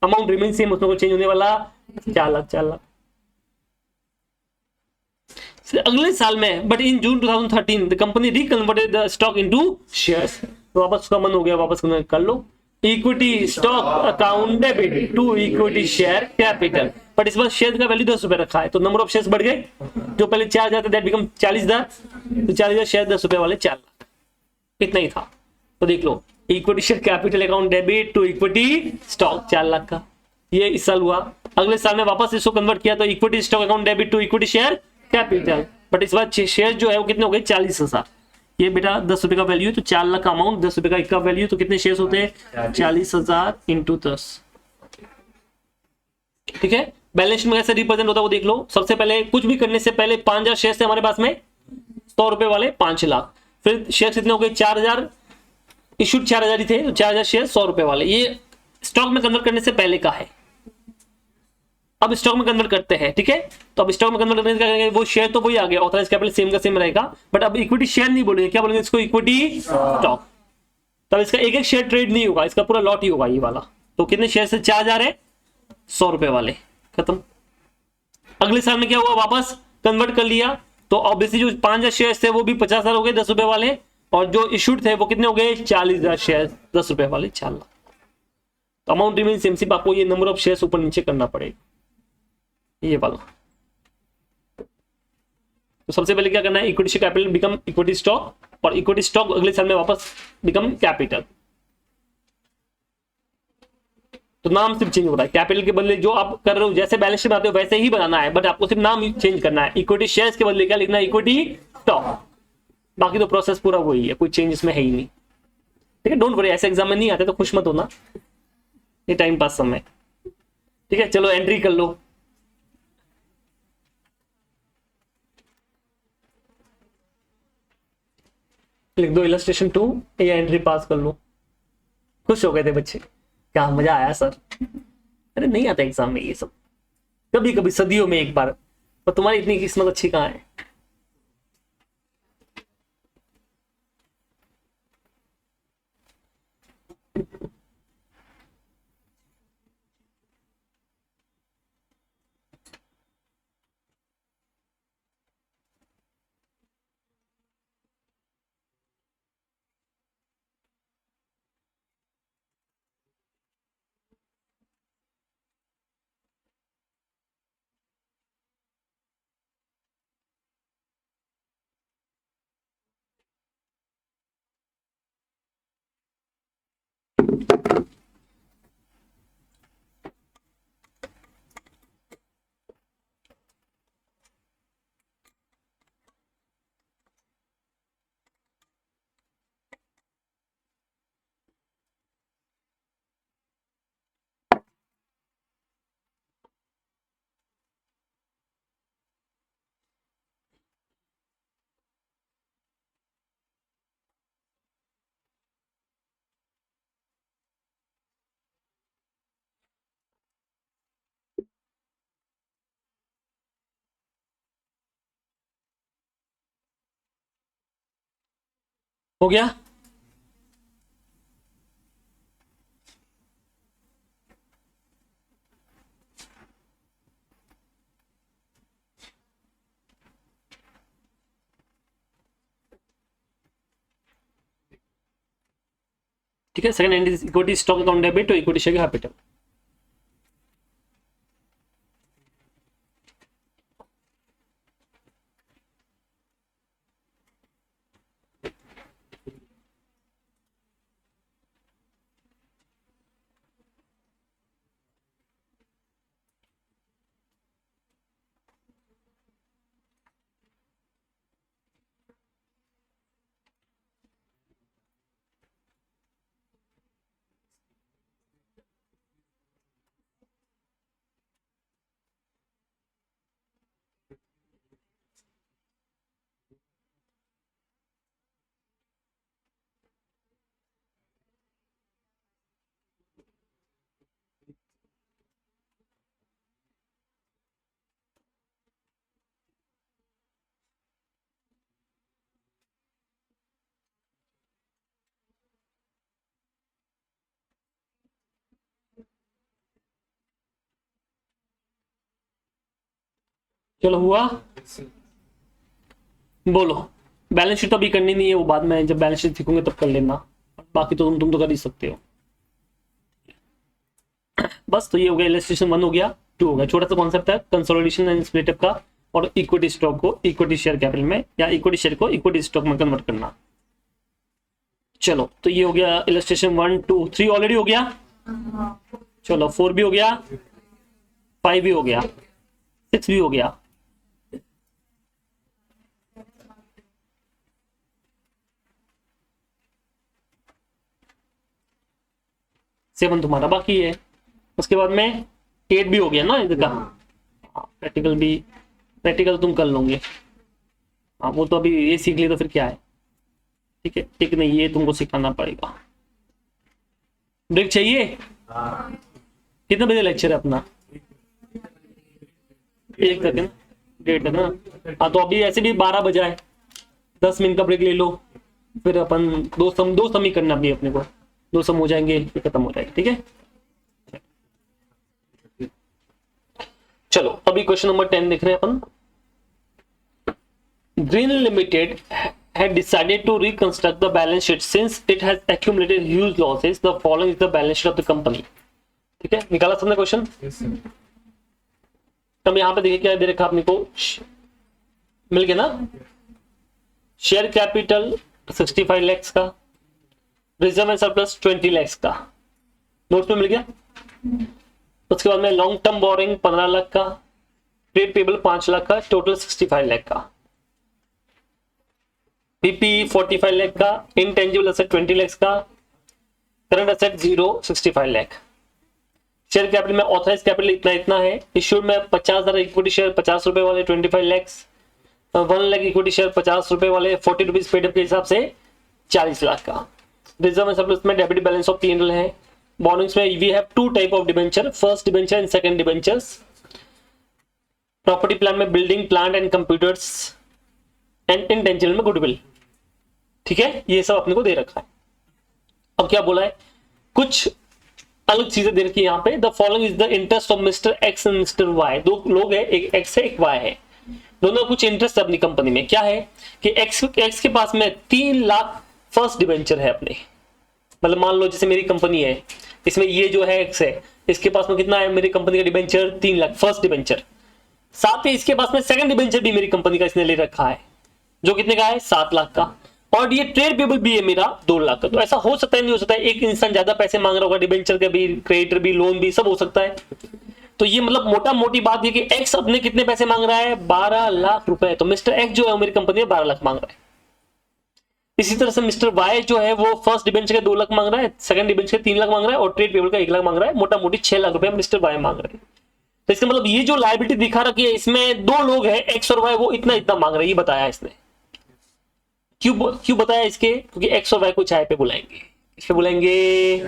amount remain same, उसमें कोई चेंज होने वाला 4 लाख। अगले साल में, but in June 2013 the company reconverted the stock into shares. तो वापस उसका मन हो गया, वापस कर लो, equity stock account debit to equity share capital. But इस बार शेयर का वैल्यू 10 रुपए रखा है, तो नंबर ऑफ शेयर्स बढ़ गए, जो पहले 4000 थे दैट बिकम 40000, तो 40000 शेयर 10 रुपए वाले 4 लाख, इतना ही था। तो देख लो, equity share capital account debit to equity stock 4 lakh का, ये इस साल हुआ। अगले साल में वापस इसको कन्वर्ट किया तो equity stock account debit to equity share capital, but इस बार शेयर जो है वो कितने हो गए? 40,000। ये बेटा 10 रुपए का वैल्यू, तो 4 लाख का अमाउंट, 10 रुपए का वैल्यू, तो कितने शेयर होते हैं? 40,000 इंटू 10। ठीक है, बैलेंस शीट में कैसे रिप्रेजेंट होता है वो देख लो। सबसे पहले कुछ भी करने से पहले 5000 शेयर थे हमारे पास में, 100 रुपए वाले 5 लाख, फिर शेयर कितने हो गए? 4000, इश्यूड 4000 ही थे, तो 4000 शेयर 100 रुपए वाले। ये स्टॉक में कन्वर्ट करने से पहले का है। अब स्टॉक में कन्वर्ट करते हैं, ठीक है। तो अब स्टॉक में कन्वर्ट करने से क्या करेंगे? वो शेयर तो वही आ गया, ऑथराइज कैपिटल सेम का सेम रहेगा, बट अब इक्विटी शेयर नहीं बोलेंगे, क्या बोलेंगे इसको? Equity stock. तब इसका एक एक शेयर ट्रेड नहीं होगा, इसका पूरा लॉट ही होगा ये वाला। तो कितने शेयर से? 4000 है, 100 रुपए वाले, खत्म। अगले साल में क्या हुआ, वापस कन्वर्ट कर लिया, तो ऑब्वियसली जो 5,000 शेयर थे वो भी 50,000 हो गए 10 रुपए वाले, और जो इशूड थे वो कितने हो गए 40,000 शेयर 10 रुपए वाले 4 लाख। तो अमाउंट रिमेन सेम, सिर्फ आपको ये नंबर ऑफ शेयर्स ऊपर नीचे करना पड़ेगा ये वाला। तो सबसे पहले क्या करना है, equity share capital become equity stock, और इक्विटी स्टॉक अगले साल में वापस बिकम कैपिटल। तो नाम सिर्फ चेंज हो रहा है, कैपिटल के बदले जो आप कर रहे हो जैसे बैलेंस शीट बनाते हो वैसे ही बनाना है, बट आपको सिर्फ नाम चेंज करना है। इक्विटी शेयर्स के बदले क्या लिखना है, इक्विटी स्टॉक। बाकी तो प्रोसेस पूरा वही है, कोई चेंज इसमें है ही नहीं। ठीक है, डोंट वरी, ऐसे एग्जाम में नहीं आते तो खुश मत होना, ये टाइम पास समय। ठीक है, चलो एंट्री कर लो। लिख दो इलस्ट्रेशन 2, या एंट्री पास कर लो। खुश हो गए थे बच्चे, क्या मजा आया सर। अरे नहीं आता एग्जाम में ये सब, कभी कभी सदियों में एक बार, पर तुम्हारी इतनी किस्मत अच्छी कहाँ है। हो गया, ठीक है। Second entry equity stock account debit, तो इक्विटी शेयर कैपिटल। चलो हुआ, बोलो। बैलेंस शीट तो अभी करनी नहीं है, वो बाद में जब बैलेंस शीट सीखोगे तब कर लेना, बाकी तो तुम तो कर ही सकते हो। बस, तो ये हो गया इलस्ट्रेशन 1 हो गया, 2 हो गया। छोटा सा कॉन्सेप्ट है कंसोलिडेशन एंड स्प्लिट अप का, और इक्विटी स्टॉक को इक्विटी शेयर कैपिटल में, या इक्विटी शेयर को इक्विटी स्टॉक में कन्वर्ट करना। चलो, तो ये हो गया इलस्ट्रेशन 1 2 3 ऑलरेडी हो गया। चलो 4 भी हो गया, 5 भी हो गया, 6 भी हो गया। सेवन तुम्हारा बाकी है। उसके बाद में 8 भी हो गया ना इधर का। प्रैक्टिकल भी, प्रैक्टिकल तुम कर लोगे। हाँ, वो तो अभी ये सीख लिया तो फिर क्या है। ठीक है, ठीक नहीं, ये तुमको सिखाना पड़ेगा। ब्रेक चाहिए? कितने बजे लेक्चर है अपना? 1 तक है ना, 1:30 तक ना। हाँ, तो अभी ऐसे भी 12 बजा है, 10 मिनट का ब्रेक ले लो, फिर अपन दो सम ही करना भी अपने को, 2 सम हो जाएंगे फिर खत्म हो जाएगा। ठीक है, चलो अभी क्वेश्चन नंबर 10 देख रहे हैं अपन। Green limited had decided to reconstruct the balance sheet since it has accumulated huge losses. The following is the balance sheet of the company. ठीक है, निकाला सबने क्वेश्चन? हम यहाँ पे देखिए क्या दे रखा आपने को, मिल गया ना? शेयर कैपिटल 65 lakhs का, रिजर्व एंड सरप्लस 20 lakhs का, नोट्स में मिल गया। उसके बाद में लॉन्ग टर्म बोरिंग 15 लाख का, ट्रेड पेबल 5 लाख का, टोटल 65 लाख का, पीपी 45 लाख का, इनटेंजिबल एसेट 20 लाख का, current asset 0 65 lakh. Share capital में ऑथराइज कैपिटल इतना है। इश्यूड में 50,000 इक्विटी शेयर 50 रुपए वाले 25 लाख, 1 लाख इक्विटी शेयर 50 रुपए वाले 40 रुपीज पेड के हिसाब से 40 लाख का। रिजर्व एंड सरप्लस में डेबिट बैलेंस ऑफ P&L है। बॉन्डिंग्स में we have 2 type of debenture, first debenture and second debentures. Property plan में building plant and computers and intangible में गुडविल। ठीक है, ये सब अपने को दे रखा है। अब क्या बोला है, कुछ अलग चीजें दे रखी है यहाँ पे। The following is the interest of mister X and mister Y. 2 लोग है, एक एक्स है एक वाई है, दोनों कुछ इंटरेस्ट है अपनी कंपनी में। क्या है कि एक्स के पास में 3 लाख फर्स्ट डिबेंचर है अपने, मतलब मान लो जैसे मेरी कंपनी है, इसमें ये जो है एक्स है, इसके पास में कितना है मेरी कंपनी का डिबेंचर 3 लाख फर्स्ट डिबेंचर। साथ ही इसके पास में सेकंड डिबेंचर भी मेरी कंपनी का इसने ले रखा है, जो कितने का है 7 लाख का। और ये ट्रेड पेबल भी है मेरा 2 लाख का। तो ऐसा हो सकता है, नहीं हो सकता है, एक इंसान ज्यादा पैसे मांग रहा होगा, डिबेंचर का भी, क्रेडिटर भी, लोन भी, सब हो सकता है। तो ये मतलब मोटा मोटी बात ये कि एक्स अपने कितने पैसे मांग रहा है 12 लाख रुपए। तो मिस्टर एक्स जो है मेरी कंपनी में 12 लाख मांग रहा है। इसी तरह से मिस्टर वाई जो है वो फर्स्ट डिबेंचर के 2 लाख मांग रहा है, सेकंड डिबेंचर के 3 लाख मांग रहा है और ट्रेड पेबल का 1 लाख मांग रहा है। मोटा मोटी 6 लाख रुपए मिस्टर वाई मांग रहे हैं। तो इसका मतलब ये जो लायबिलिटी दिखा रखी है इसमें 2 लोग हैं एक्स और वाई, वो इतना इतना मांग रहे हैं, ये बताया इसने। क्यों बताया इसके, क्योंकि एक्स और वाई को चाय पे बुलाएंगे, इस पे बुलाएंगे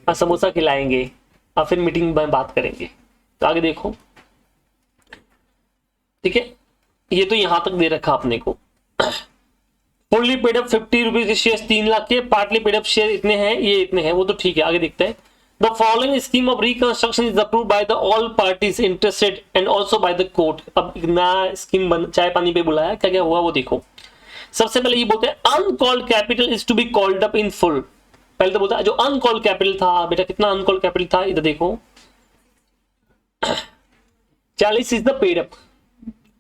और समोसा खिलाएंगे और फिर मीटिंग में बात करेंगे। तो आगे देखो, ठीक है, ये तो यहां तक दे रखा आपने को। फुल्ली पेड अप 50 रुपीज के शेयर 3 लाख के, पार्टली पेड अप शेयर इतने हैं, ये इतने हैं, वो तो ठीक है। आगे देखते हैं। The following scheme of reconstruction is approved by the all parties interested and also by the court. अब नया स्कीम चाय पानी पे बुलाया, क्या क्या हुआ वो देखो। सबसे पहले ये बोलते हैं uncalled capital is to be called up in full. पहले तो बोलता है जो अनकॉल्ड कैपिटल था, बेटा कितना अनकॉल्ड कैपिटल था, इधर देखो 40 is the paid up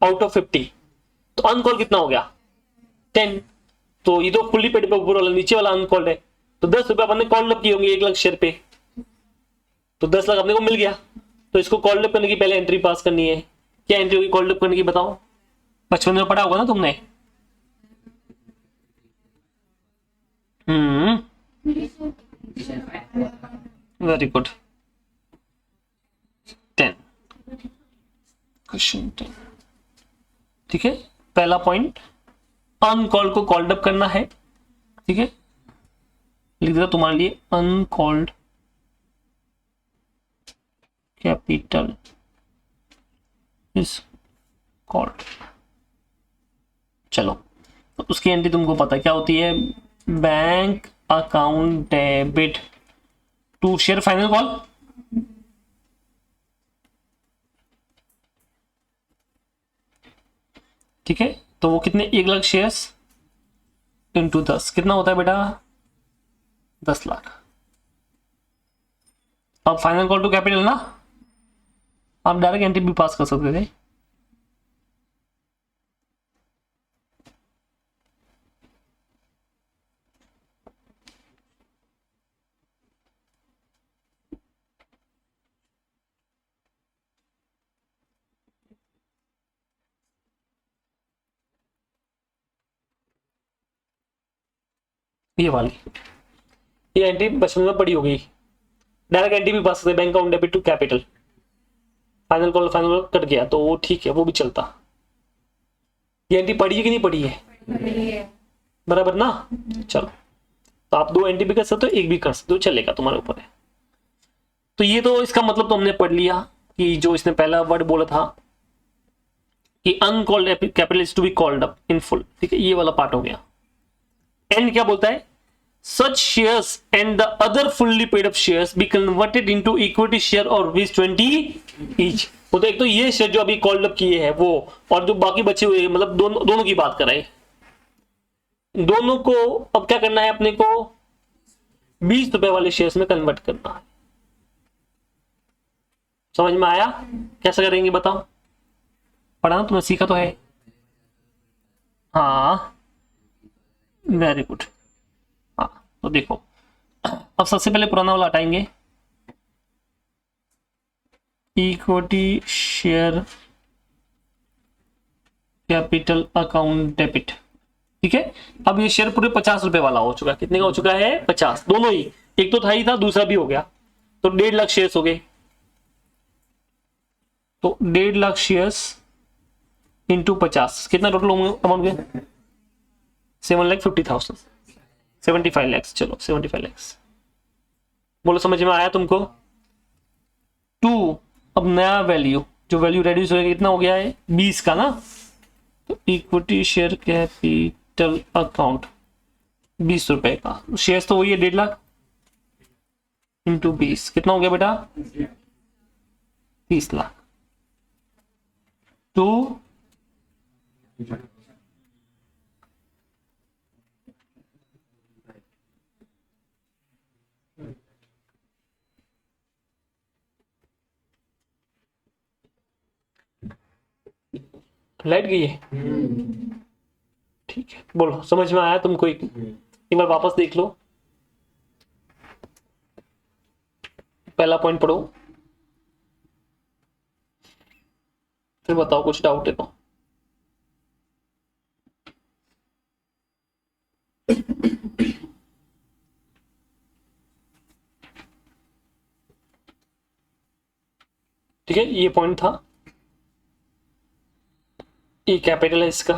out of 50। तो अनकॉल्ड कितना हो गया 10। तो ये तो फुल्ली पेड पे ऊपर वाला, नीचे वाला अनकॉल्ड है। तो 10 रुपए अपने कॉल्ड अप किए होंगे 1 लाख शेयर पे, तो 10 लाख अपने को मिल गया। तो इसको कॉल्ड अप करने की पहले एंट्री पास करनी है। क्या एंट्री होगी कॉल्ड अप करने की, बताओ, बचपन में पढ़ा होगा ना तुमने। Very good. 10 क्वेश्चन 10, ठीक है। पहला पॉइंट अनकॉल्ड को कॉल्ड अप करना है, ठीक है। लिख देता तुम्हारे लिए अनकॉल्ड कैपिटल इज कॉल्ड। चलो, तो उसकी एंट्री तुमको पता क्या होती है, bank account debit to share final call. ठीक है, तो वो कितने 1 लाख शेयर्स इंटू 10 कितना होता है बेटा 10 लाख। अब फाइनल कॉल टू कैपिटल ना, आप डायरेक्ट एंट्री भी पास कर सकते थे। ये वाली ये एंट्री बचपन में पड़ी होगी, डायरेक्ट एंट्री भी पास सकते, bank account debit to capital. Final call cut गया तो वो ठीक है, वो भी चलता। ये एंट्री पड़ी है कि नहीं पड़ी है, बराबर ना। चलो, तो आप 2 एंट्री भी कर सकते हो, 1 भी कर सकते हो, चलेगा, तुम्हारे ऊपर है। तो ये तो इसका मतलब तो हमने पढ़ लिया कि जो इसने पहला वर्ड बोला था कि uncalled capital is to be called up in full, ठीक है, ये वाला पार्ट हो गया। एंड क्या बोलता है, such shares and the other fully paid up shares be converted into equity share or rupees 20 each। वो तो एक तो ये शेयर जो अभी कॉल्ड अप किए हैं वो, और जो बाकी बचे हुए मतलब दोनों की बात कराए, दोनों को अब क्या करना है अपने को, 20 रुपए वाले शेयर्स में कन्वर्ट करना है। समझ में आया कैसे करेंगे बताओ? पढ़ा ना तुमने, सीखा तो है? हाँ वेरी गुड। हाँ तो देखो, अब सबसे पहले पुराना वाला हटाएंगे, equity share capital account debit. ठीक है, अब ये शेयर पूरे 50 रुपए वाला हो चुका है। कितने का हो चुका है? 50। दोनों ही, एक तो था ही था, दूसरा भी हो गया, तो 1.5 लाख शेयर्स हो गए। तो 1.5 लाख शेयर्स इंटू 50, कितना टोटल अमाउंट गया? 7,50,000, 75 लैक्स। चलो 75 लैक्स बोलो, समझ में आया तुमको? 2, अब नया वैल्यू, जो वैल्यू रेड्यूस हो गया कितना हो गया है? 20 का ना, तो इक्विटी शेयर कैपिटल अकाउंट 20 रुपए का, शेयर्स तो वही है 1.5 लाख इंटू 20, कितना हो गया बेटा? 30 लाख। तो लाइट गई है? ठीक है, बोलो समझ में आया तुमको? एक बार वापस देख लो, पहला पॉइंट पढ़ो, फिर बताओ कुछ डाउट है तो। ठीक है, ये पॉइंट था, ये कैपिटल है इसका,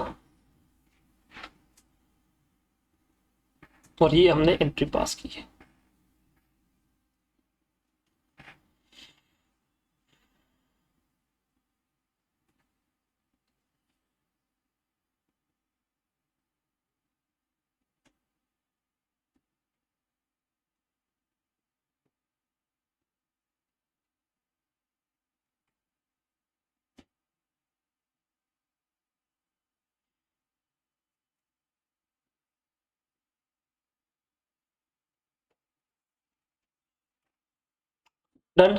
और ये हमने एंट्री पास की है। डन?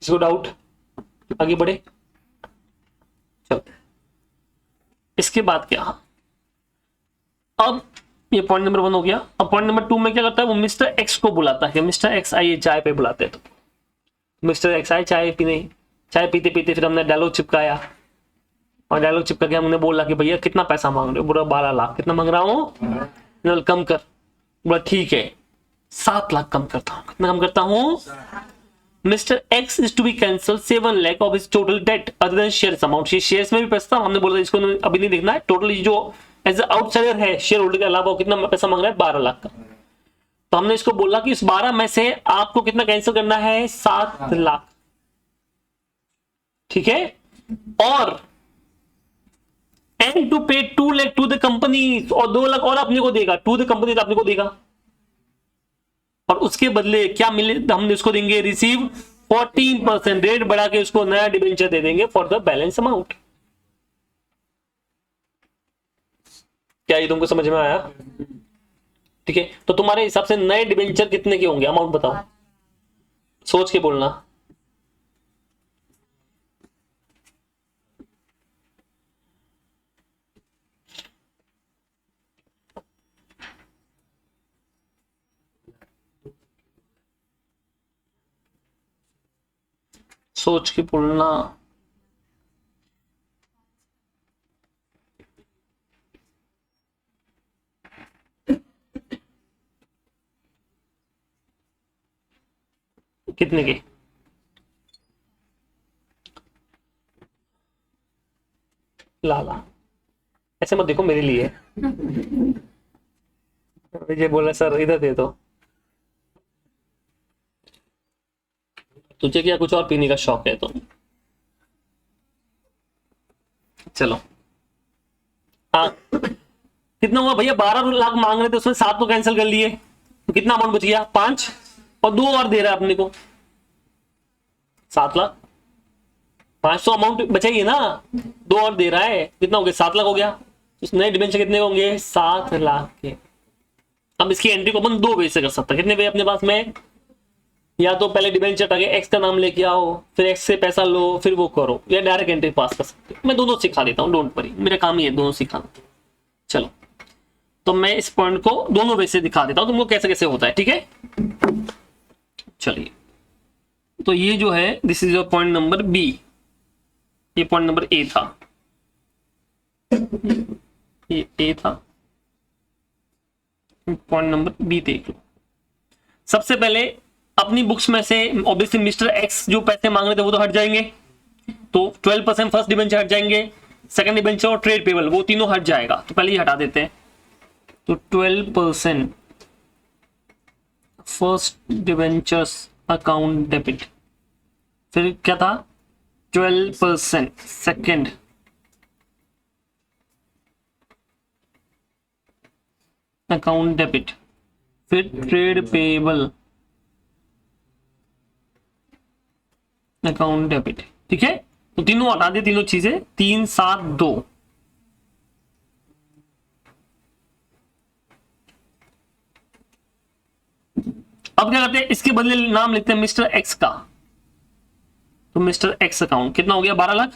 किसी को डाउट? आगे बढ़े, चल। इसके बाद क्या, अब ये पॉइंट नंबर 1 हो गया। अब पॉइंट नंबर 2 में क्या करता है, वो मिस्टर एक्स को बुलाता है कि मिस्टर एक्स आइए चाय पे बुलाते हैं। तो मिस्टर एक्स आए चाय पीने, चाय पीते पीते फिर हमने डायलॉग चिपकाया, और डायलॉग चिपका के हमने बोला कि भैया कितना पैसा मांग रहे हो? बोला 12 लाख। कितना मांग रहा हूँ? कम कर। बोला ठीक है 7 लाख कम करता हूँ। कितना कम करता हूँ? Mister X is to be cancel 7 lakh of his total debt other than shares amount. ये शेयर्स में भी पैसा था, हमने बोला इसको अभी नहीं देखना है, टोटल जो एज आउटसाइडर है शेयर होल्डर के अलावा कितना पैसा मांग रहा है? 12 लाख का। तो हमने इसको बोला कि इस 12 में से आपको कितना कैंसिल करना है? 7 लाख। ठीक है, और एंड टू पे 2 लाख टू द कंपनी, और 2 लाख और अपने को देगा, टू द कंपनी अपने को देगा, और उसके बदले क्या मिले? हम इसको देंगे रिसीव 14%, रेट बढ़ा के उसको नया डिबेंचर दे देंगे फॉर द बैलेंस अमाउंट। क्या ये तुमको समझ में आया? ठीक है, तो तुम्हारे हिसाब से नए डिबेंचर कितने के होंगे? अमाउंट बताओ, सोच के बोलना। सोच के बोलना। कितने के? लाला ऐसे मत देखो मेरे लिए। विजय बोला सर इधर दे दो। तुझे क्या कुछ और पीने का शौक है तो चलो। हाँ कितना हुआ भैया, 12 लाख मांग रहे थे, उसमें 7 तो कैंसिल कर लिए, तो कितना अमाउंट बच गया 5, और 2 और दे रहा है अपने को 7 लाख, 500 अमाउंट बचाइए ना, 2 और दे रहा है, कितना हो गया 7 लाख हो गया। उस नए डिबेंचर कितने होंगे 7 लाख के। अब इसकी एंट्री को अपन 2 वे से कर सकते हैं, कितने वे अपने पास में, या तो पहले डिबेंचर टाके एक्स का नाम लेके आओ, फिर एक्स से पैसा लो, फिर वो करो, या डायरेक्ट एंट्री पास कर सकते हो। मैं दोनों सिखा देता हूँ, डोंट वरी, मेरा काम ही है दोनों सिखाना। चलो तो मैं इस पॉइंट को दोनों वे से दिखा देता हूँ तुमको कैसे कैसे होता है, ठीक है। चलिए तो ये जो है this is your point number B, ये पॉइंट नंबर ए था, ये ए था, पॉइंट नंबर बी देख लो। सबसे पहले अपनी बुक्स में से ऑब्वियसली मिस्टर एक्स जो पैसे मांग रहे थे वो तो हट जाएंगे, तो 12% फर्स्ट डिबेंचर हट जाएंगे, सेकंड डिबेंचर और ट्रेड पेबल वो तीनों हट जाएगा, तो पहले ये हटा देते हैं। तो 12% फर्स्ट डिबेंचर्स अकाउंट डेबिट, फिर क्या था 12% सेकंड अकाउंट डेबिट, फिर ट्रेड पेबल अकाउंट डेबिट, ठीक है। तो तीनों हटा दिए, तीनों चीजें 3 7 2। अब क्या करते हैं, इसके बदले नाम लिखते हैं मिस्टर एक्स का, तो मिस्टर एक्स अकाउंट कितना हो गया 12 लाख,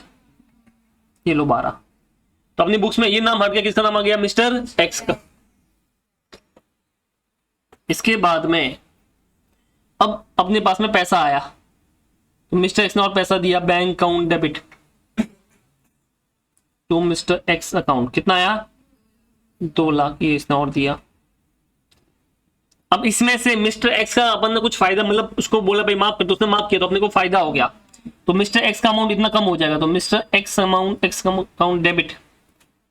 ये लो 12। तो अपनी बुक्स में ये नाम हट गया, किसका नाम आ गया मिस्टर एक्स का। इसके बाद में अब अपने पास में पैसा आया, तो मिस्टर एक्स ने और पैसा दिया, bank account debit to mister X account, कितना आया 2 लाख, ये इसने और दिया। अब इसमें से मिस्टर एक्स का अपन ने कुछ फायदा, मतलब उसको बोला भाई माफ कर, तो उसने माफ किया, तो अपने को फायदा हो गया, तो मिस्टर एक्स का अमाउंट इतना कम हो जाएगा, तो mister X amount X account debit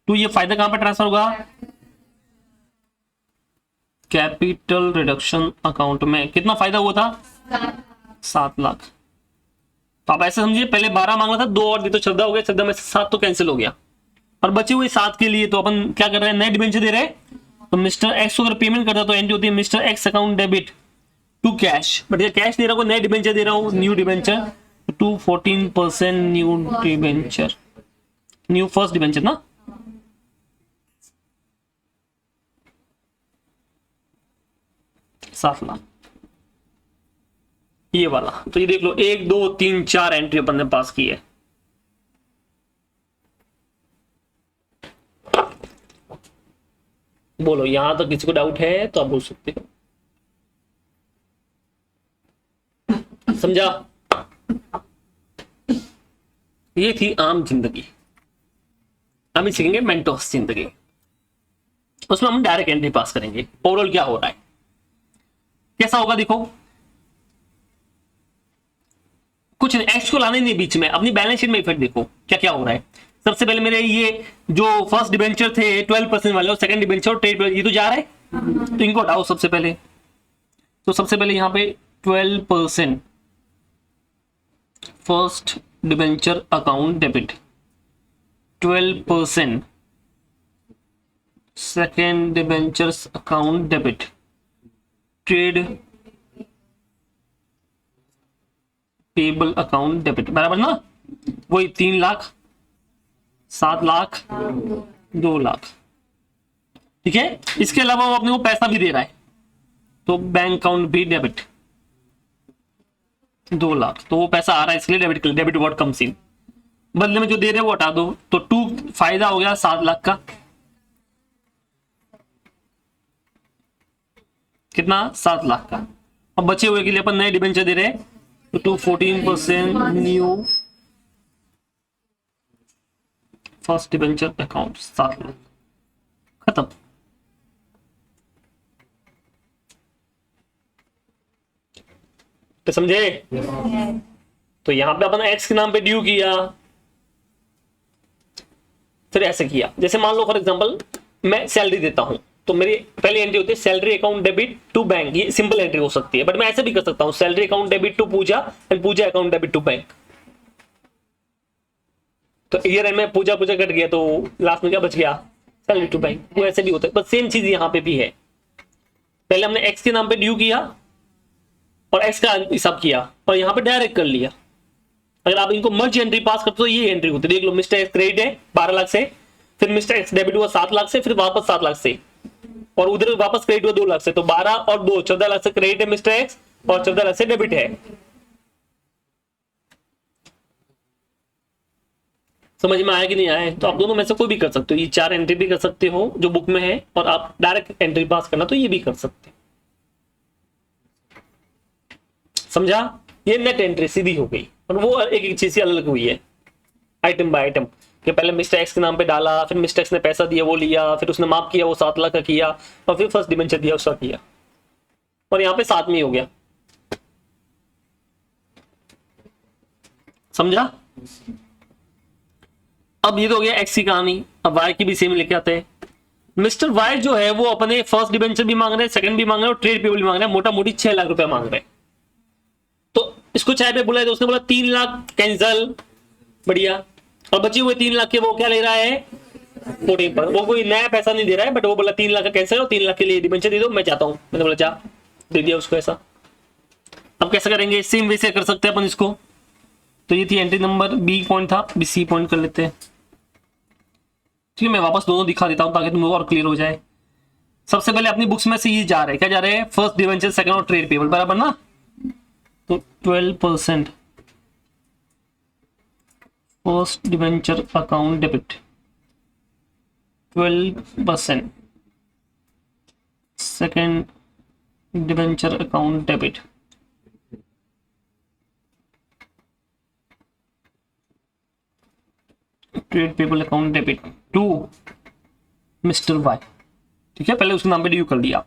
to, ये फायदा कहां पर ट्रांसफर होगा, कैपिटल रिडक्शन अकाउंट में। कितना फायदा हुआ था 7 लाख। तो आप ऐसे समझिए, पहले 12 मांगना था, 2 और दी तो 14 हो गया, 14 में से 7 तो कैंसिल हो गया, और बचे हुए 7 के लिए तो अपन क्या कर रहे हैं, नए डिबेंचर दे रहे हैं। तो मिस्टर एक्स को अगर पेमेंट करता तो एंट्री होती है mister X account debit to cash, but ये कैश दे रहा हूं, नए डिबेंचर दे रहा हूं, new debenture to 14% new debenture, new first debenture ना, $7 लाख ये वाला। तो ये देख लो 1 2 3 4 एंट्री अपन ने पास की है। बोलो यहां तक किसी को डाउट है तो आप बोल सकते हो, समझा। ये थी आम जिंदगी, हम सीखेंगे मेंटोस जिंदगी, उसमें हम डायरेक्ट एंट्री पास करेंगे। ओवरऑल क्या हो रहा है, कैसा होगा देखो, कुछ एक्स को लाने नहीं बीच में, अपनी बैलेंस शीट में इफेक्ट देखो क्या क्या हो रहा है। सबसे पहले मेरे ये जो फर्स्ट डिबेंचर थे 12% वाले और सेकंड डिबेंचर और ट्रेड, ये तो जा रहा है, तो इनको हटाओ सबसे पहले। तो सबसे पहले यहां पे 12% first debenture account debit, 12% second debentures account debit, trade payable account debit, बराबर ना, वही 3 लाख 7 लाख 2 लाख, ठीक है। इसके अलावा वो अपने को पैसा भी दे रहा है, तो बैंक अकाउंट भी डेबिट 2 लाख, तो वो पैसा आ रहा है इसलिए debit, debit what comes in, बदले में जो दे रहे हैं वो हटा दो, तो 2 फायदा हो गया 7 लाख का, कितना 7 लाख का। अब बचे हुए के लिए अपन नए डिबेंचर दे रहे हैं, तो 14% new first debenture account 7 lakh, खत्म। तो समझे, तो यहां पे अपन एक्स के नाम पे ड्यू किया, फिर ऐसे किया, जैसे मान लो फॉर एग्जांपल मैं सैलरी देता हूं, तो मेरी पहली एंट्री होती है salary account debit to bank, ये सिंपल एंट्री हो सकती है, बट मैं ऐसे भी कर सकता हूं salary account debit to Pooja and Pooja account debit to bank. तो ईयर एंड में पूजा कट गया, तो लास्ट में क्या बच गया सैलरी टू बैंक, वो ऐसे भी होता है, बस सेम चीज यहाँ पे भी है। पहले हमने एक्स के नाम पे ड्यू किया और एक्स का हिसाब किया और यहाँ पे डायरेक्ट कर लिया। अगर आप इनको मर्ज एंट्री पास करते हो ये एंट्री होती है। देख लो, मिस्टर एक्स क्रेडिट है 12 लाख से, फिर मिस्टर एक्स डेबिट हुआ 7 लाख से, फिर वापस 7 लाख से, और उधर वापस क्रेडिट हुआ 2 लाख से। तो 12 और 2 14 लाख से क्रेडिट है मिस्टर एक्स और 14 लाख से डेबिट है। समझ में आया कि नहीं आया? तो आप दोनों में से कोई भी कर सकते हो, ये 4 एंट्री भी कर सकते हो जो बुक में है, और आप डायरेक्ट एंट्री पास करना तो ये भी कर सकते हो। समझा? ये नेट एंट्री सीधी हो गई, और वो एक एक चीज से अलग हुई है आइटम बाय आइटम, कि पहले मिस्टर एक्स के नाम पे डाला, फिर मिस्टर एक्स ने पैसा दिया वो लिया, फिर उसने माफ किया वो 7 लाख का किया, और फिर फर्स्ट डिबेंचर दिया उसका किया, और यहाँ पे साथ में ही हो गया। समझा? अब ये तो हो गया एक्स की कहानी। अब वाई की भी सेम लेके आते हैं। मिस्टर वाई जो है वो अपने फर्स्ट डिबेंचर भी मांग रहे हैं, सेकंड भी मांग रहे हैं, और ट्रेड पेबल भी मांग रहे हैं, मोटा मोटी 6 लाख रुपए मांग रहे हैं। तो इसको चाय पे बुलाया तो उसने बोला 3 लाख कैंसल, बढ़िया, और बचे हुए 3 लाख के वो क्या ले रहा है 14%। वो कोई नया पैसा नहीं दे रहा है, बट वो बोला 3 लाख का कैंसिल और 3 लाख के लिए डिबेंचर दे दो, मैं चाहता हूं। मैंने बोला जा, दे दिया उसको ऐसा। अब कैसा करेंगे? सेम वे से कर सकते हैं अपन इसको। तो ये थी एंट्री नंबर बी पॉइंट था, बी सी पॉइंट कर लेते हैं। ठीक है, मैं वापस दोनों दिखा देता हूं ताकि तुम्हें और क्लियर हो जाए। सबसे पहले अपनी बुक्स में से ये जा रहे हैं, क्या जा रहे हैं? फर्स्ट डिबेंचर, सेकंड और ट्रेड पेबल, बराबर ना? तो 12% first debenture account debit, 12% second debenture account debit, trade payable account debit to mister Y. ठीक है, पहले उसके नाम पे ड्यू कर दिया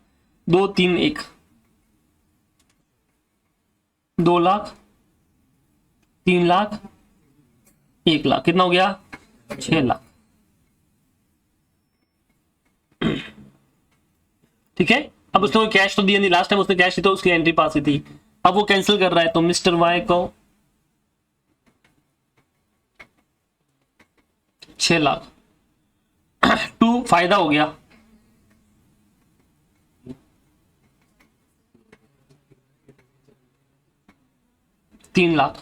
2 3 1, 2 लाख, 3 लाख, 1 लाख, कितना हो गया? 6 लाख। ठीक है, अब उसने कैश तो दिया नहीं, लास्ट टाइम उसने कैश दी तो उसकी एंट्री पास हुई थी। अब वो कैंसिल कर रहा है, तो मिस्टर वाई को 6 लाख टू फायदा हो गया, तीन लाख,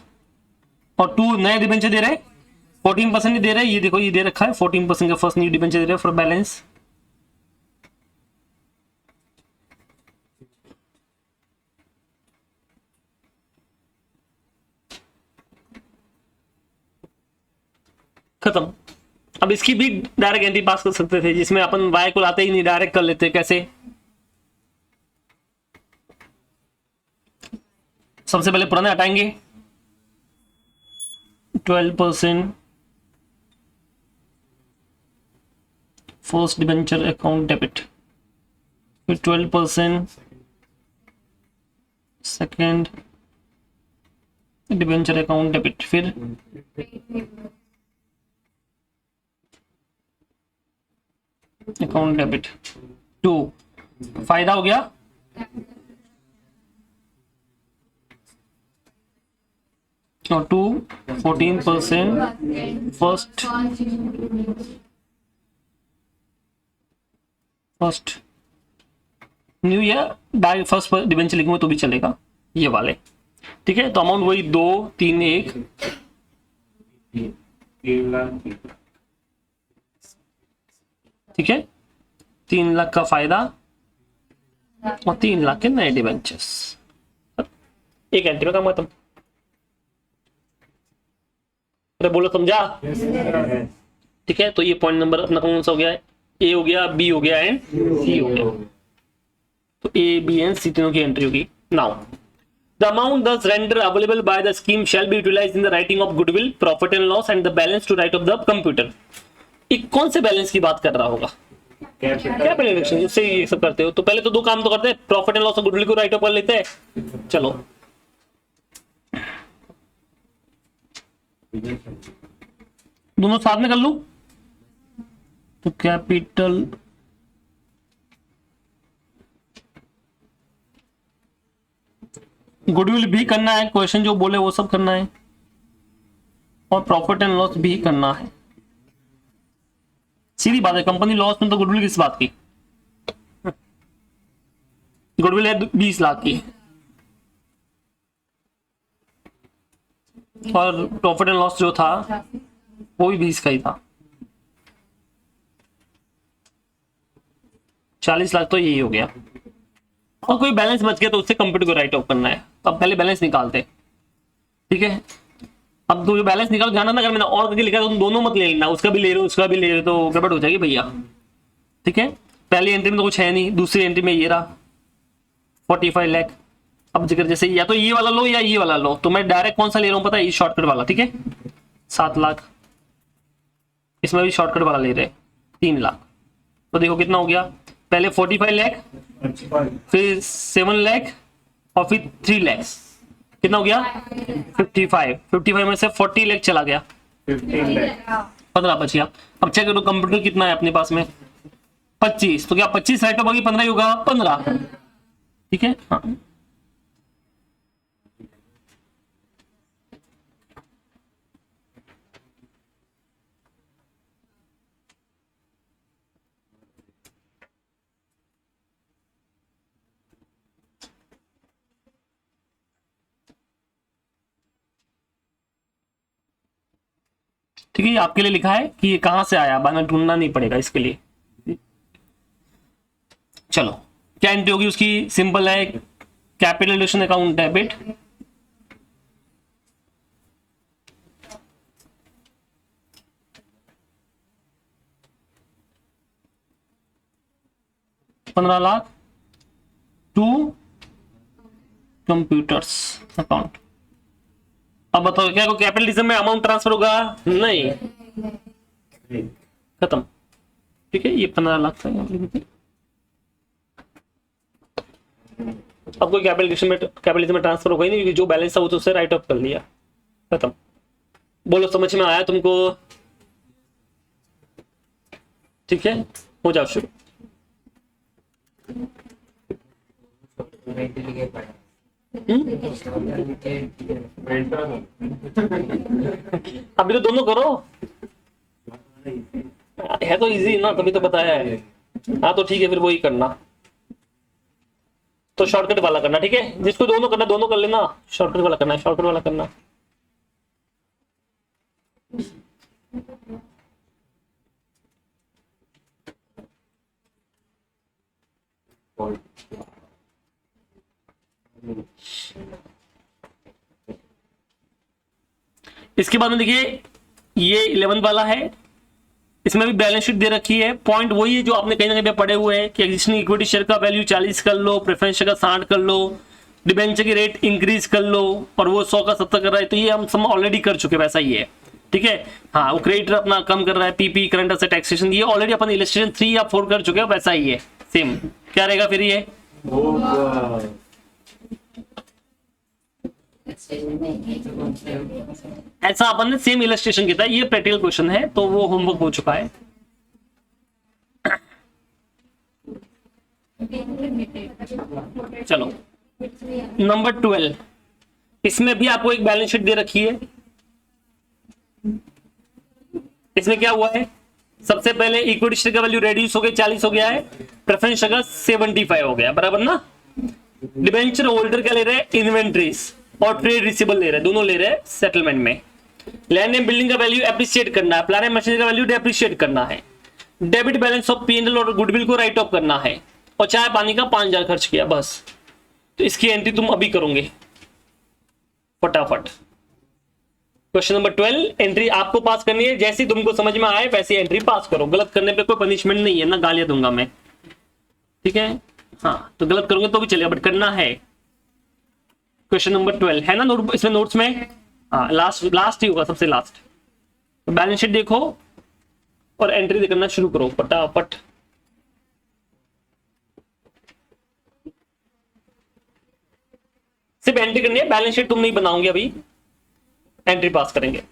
और 2 नए डिबेंचर दे रहे, 14% नहीं दे रहे। ये देखो, ये दे रखा है 14% का फर्स्ट न्यू डिबेंचर दे रहे फॉर बैलेंस। खत्म। अब इसकी भी डायरेक्ट एंट्री पास कर सकते थे, जिसमें अपन वाई को लाते ही नहीं, डायरेक्ट कर लेते। कैसे? सबसे पहले पुराने हटाएंगे, 12% फर्स्ट डिबेंचर अकाउंट डेबिट, फिर 12% सेकेंड डिबेंचर अकाउंट डेबिट, फिर अकाउंट डेबिट टू फायदा हो गया, और 2 14% first new year, direct first debenture लिखूंगा तो भी चलेगा, ये वाले। ठीक है, तो अमाउंट वही 2 3 1, ठीक है, 3 लाख का फायदा और 3 लाख के नए डिबेंचर्स। एक एंट्री में काम खत्म। अरे बोलो, समझा? ठीक है, तो ये पॉइंट नंबर अपना कौन सा हो गया? ए हो गया, बी हो गया एंड सी हो गया। तो ए बी एंड सी तीनों की एंट्री होगी। Now the amount thus render available by the scheme shall be utilized in the writing of goodwill, profit and loss and the balance to write of the computer। एक कौन से balance की बात कर रहा होगा? कैपिटल इंजेक्शन, इससे ये सब करते हो। तो पहले तो 2 काम तो करते हैं, प्रॉफिट एंड लॉस और गुडविल को राइट ऑफ कर लेते हैं। चलो, दोनों साथ में कर लूं तो कैपिटल गुडविल भी करना है, क्वेश्चन जो बोले वो सब करना है, और प्रॉफिट एंड लॉस भी करना है। सीधी बात है, कंपनी लॉस में तो गुडविल किस बात की, गुडविल है 20 लाख की और प्रॉफिट एंड लॉस जो था वो भी 20 का ही था। 40 लाख तो यही हो गया, और कोई बैलेंस बच गया तो उससे कंप्यूटर को राइट ऑफ करना है। तो अब पहले बैलेंस निकालते, ठीक है। अब तो जो बैलेंस निकालो, ध्यान रखना, अगर मैंने और करके लिखा तो तुम दोनों मत ले लेना, उसका भी ले रहे हो उसका भी ले रहे हो तो गड़बड़ हो जाएगी भैया, ठीक है। पहली एंट्री में तो कुछ है नहीं, दूसरी एंट्री में ये रहा 45 लाख। अब जिक्र जैसे या तो ये वाला लो या ये वाला लो, तो मैं डायरेक्ट कौन सा ले रहा हूँ पता है, ये शॉर्टकट वाला, ठीक है। 7 लाख, इसमें भी शॉर्टकट वाला ले रहे 3 लाख। तो देखो कितना हो गया, पहले 45 लाख, फिर 7 लाख और फिर 3 लाख, कितना हो गया 55 में से 40 लाख चला गया, 15 बच गया। अब चेक करो कंप्यूटर कितना है अपने पास में, 25, तो क्या 25 राइट ऑफ होगी, 15 ही होगा, 15, ठीक है। हाँ ठीक है, ये आपके लिए लिखा है कि ये कहां से आया, बाद में ढूंढना नहीं पड़ेगा इसके लिए। चलो क्या एंट्री होगी उसकी, सिंपल है, capitalisation account debit, $15 lakh to computers account. अब बताओ क्या कैपिटलिज्म में अमाउंट ट्रांसफर होगा, नहीं, खत्म, ठीक है। ये 15 लाख था, अब कोई कैपिटलिज्म में ट्रांसफर होगा ही नहीं, क्योंकि जो बैलेंस था वो तो उससे राइट ऑफ कर लिया, खत्म। बोलो समझ में आया तुमको, ठीक है, हो जाओ शुरू। अभी तो दोनों करो, है तो इजी ना, तभी तो बताया है। हाँ तो ठीक है, फिर वही करना, तो शॉर्टकट वाला करना, ठीक है। जिसको दोनों करना दोनों कर लेना, शॉर्टकट वाला करना, शॉर्टकट वाला करना। इसके बाद में देखिए ये 11 वाला है, इसमें भी बैलेंस शीट दे रखी है। पॉइंट वही है जो आपने कहीं ना कहीं पढ़े हुए हैं कि एग्जिस्टिंग इक्विटी शेयर का वैल्यू 40 कर लो, प्रेफरेंस शेयर का 60 कर लो, डिबेंचर की रेट इंक्रीज कर लो, और वो 100 का 70 कर रहा है, तो ये हम सब ऑलरेडी कर चुके, वैसा ही है, ठीक है। हाँ वो क्रेडिटर अपना कम कर रहा है, पीपी करंट एसेट टैक्सेशन, ये ऑलरेडी अपन इलस्ट्रेशन 3 या 4 कर चुके हैं, वैसा ही है सेम। क्या रहेगा फिर ये, ऐसा अपन ने सेम इलस्ट्रेशन किया था, ये प्रैक्टिकल क्वेश्चन है तो वो होमवर्क हो चुका है। चलो नंबर 12, इसमें भी आपको एक बैलेंस शीट दे रखी है। इसमें क्या हुआ है, सबसे पहले इक्विटी शेयर का वैल्यू रेड्यूस हो गया, 40 हो गया है, प्रेफरेंस शेयर का 75 हो गया, बराबर ना। डिबेंचर होल्डर क्या ले रहे हैं, इन्वेंट्रीज और ट्रेड रिसीवेबल ले रहे हैं, दोनों ले रहे हैं सेटलमेंट में। लैंड एंड बिल्डिंग का वैल्यू एप्रिशिएट करना है, प्लांट एंड मशीनरी का वैल्यू डेप्रिशिएट करना है, डेबिट बैलेंस ऑफ पीएनएल और गुडविल को राइट ऑफ करना है, और चाय पानी का 5000 खर्च किया, बस। तो इसकी एंट्री तुम अभी करोगे फटाफट। क्वेश्चन नंबर 12 एंट्री आपको पास करनी है, जैसी तुमको समझ में आए वैसी एंट्री पास करो। गलत करने पे कोई पनिशमेंट नहीं है ना, गालियां दूंगा मैं, ठीक है। हाँ तो गलत करोगे तो भी चलेगा, बट करना है। क्वेश्चन नंबर 12 है ना नोट, इसमें नोट्स में हाँ लास्ट ही होगा, सबसे लास्ट। तो बैलेंस शीट देखो और एंट्री करना शुरू करो फटाफट। सिर्फ एंट्री करनी है, बैलेंस शीट तुम नहीं बनाओगे, अभी एंट्री पास करेंगे।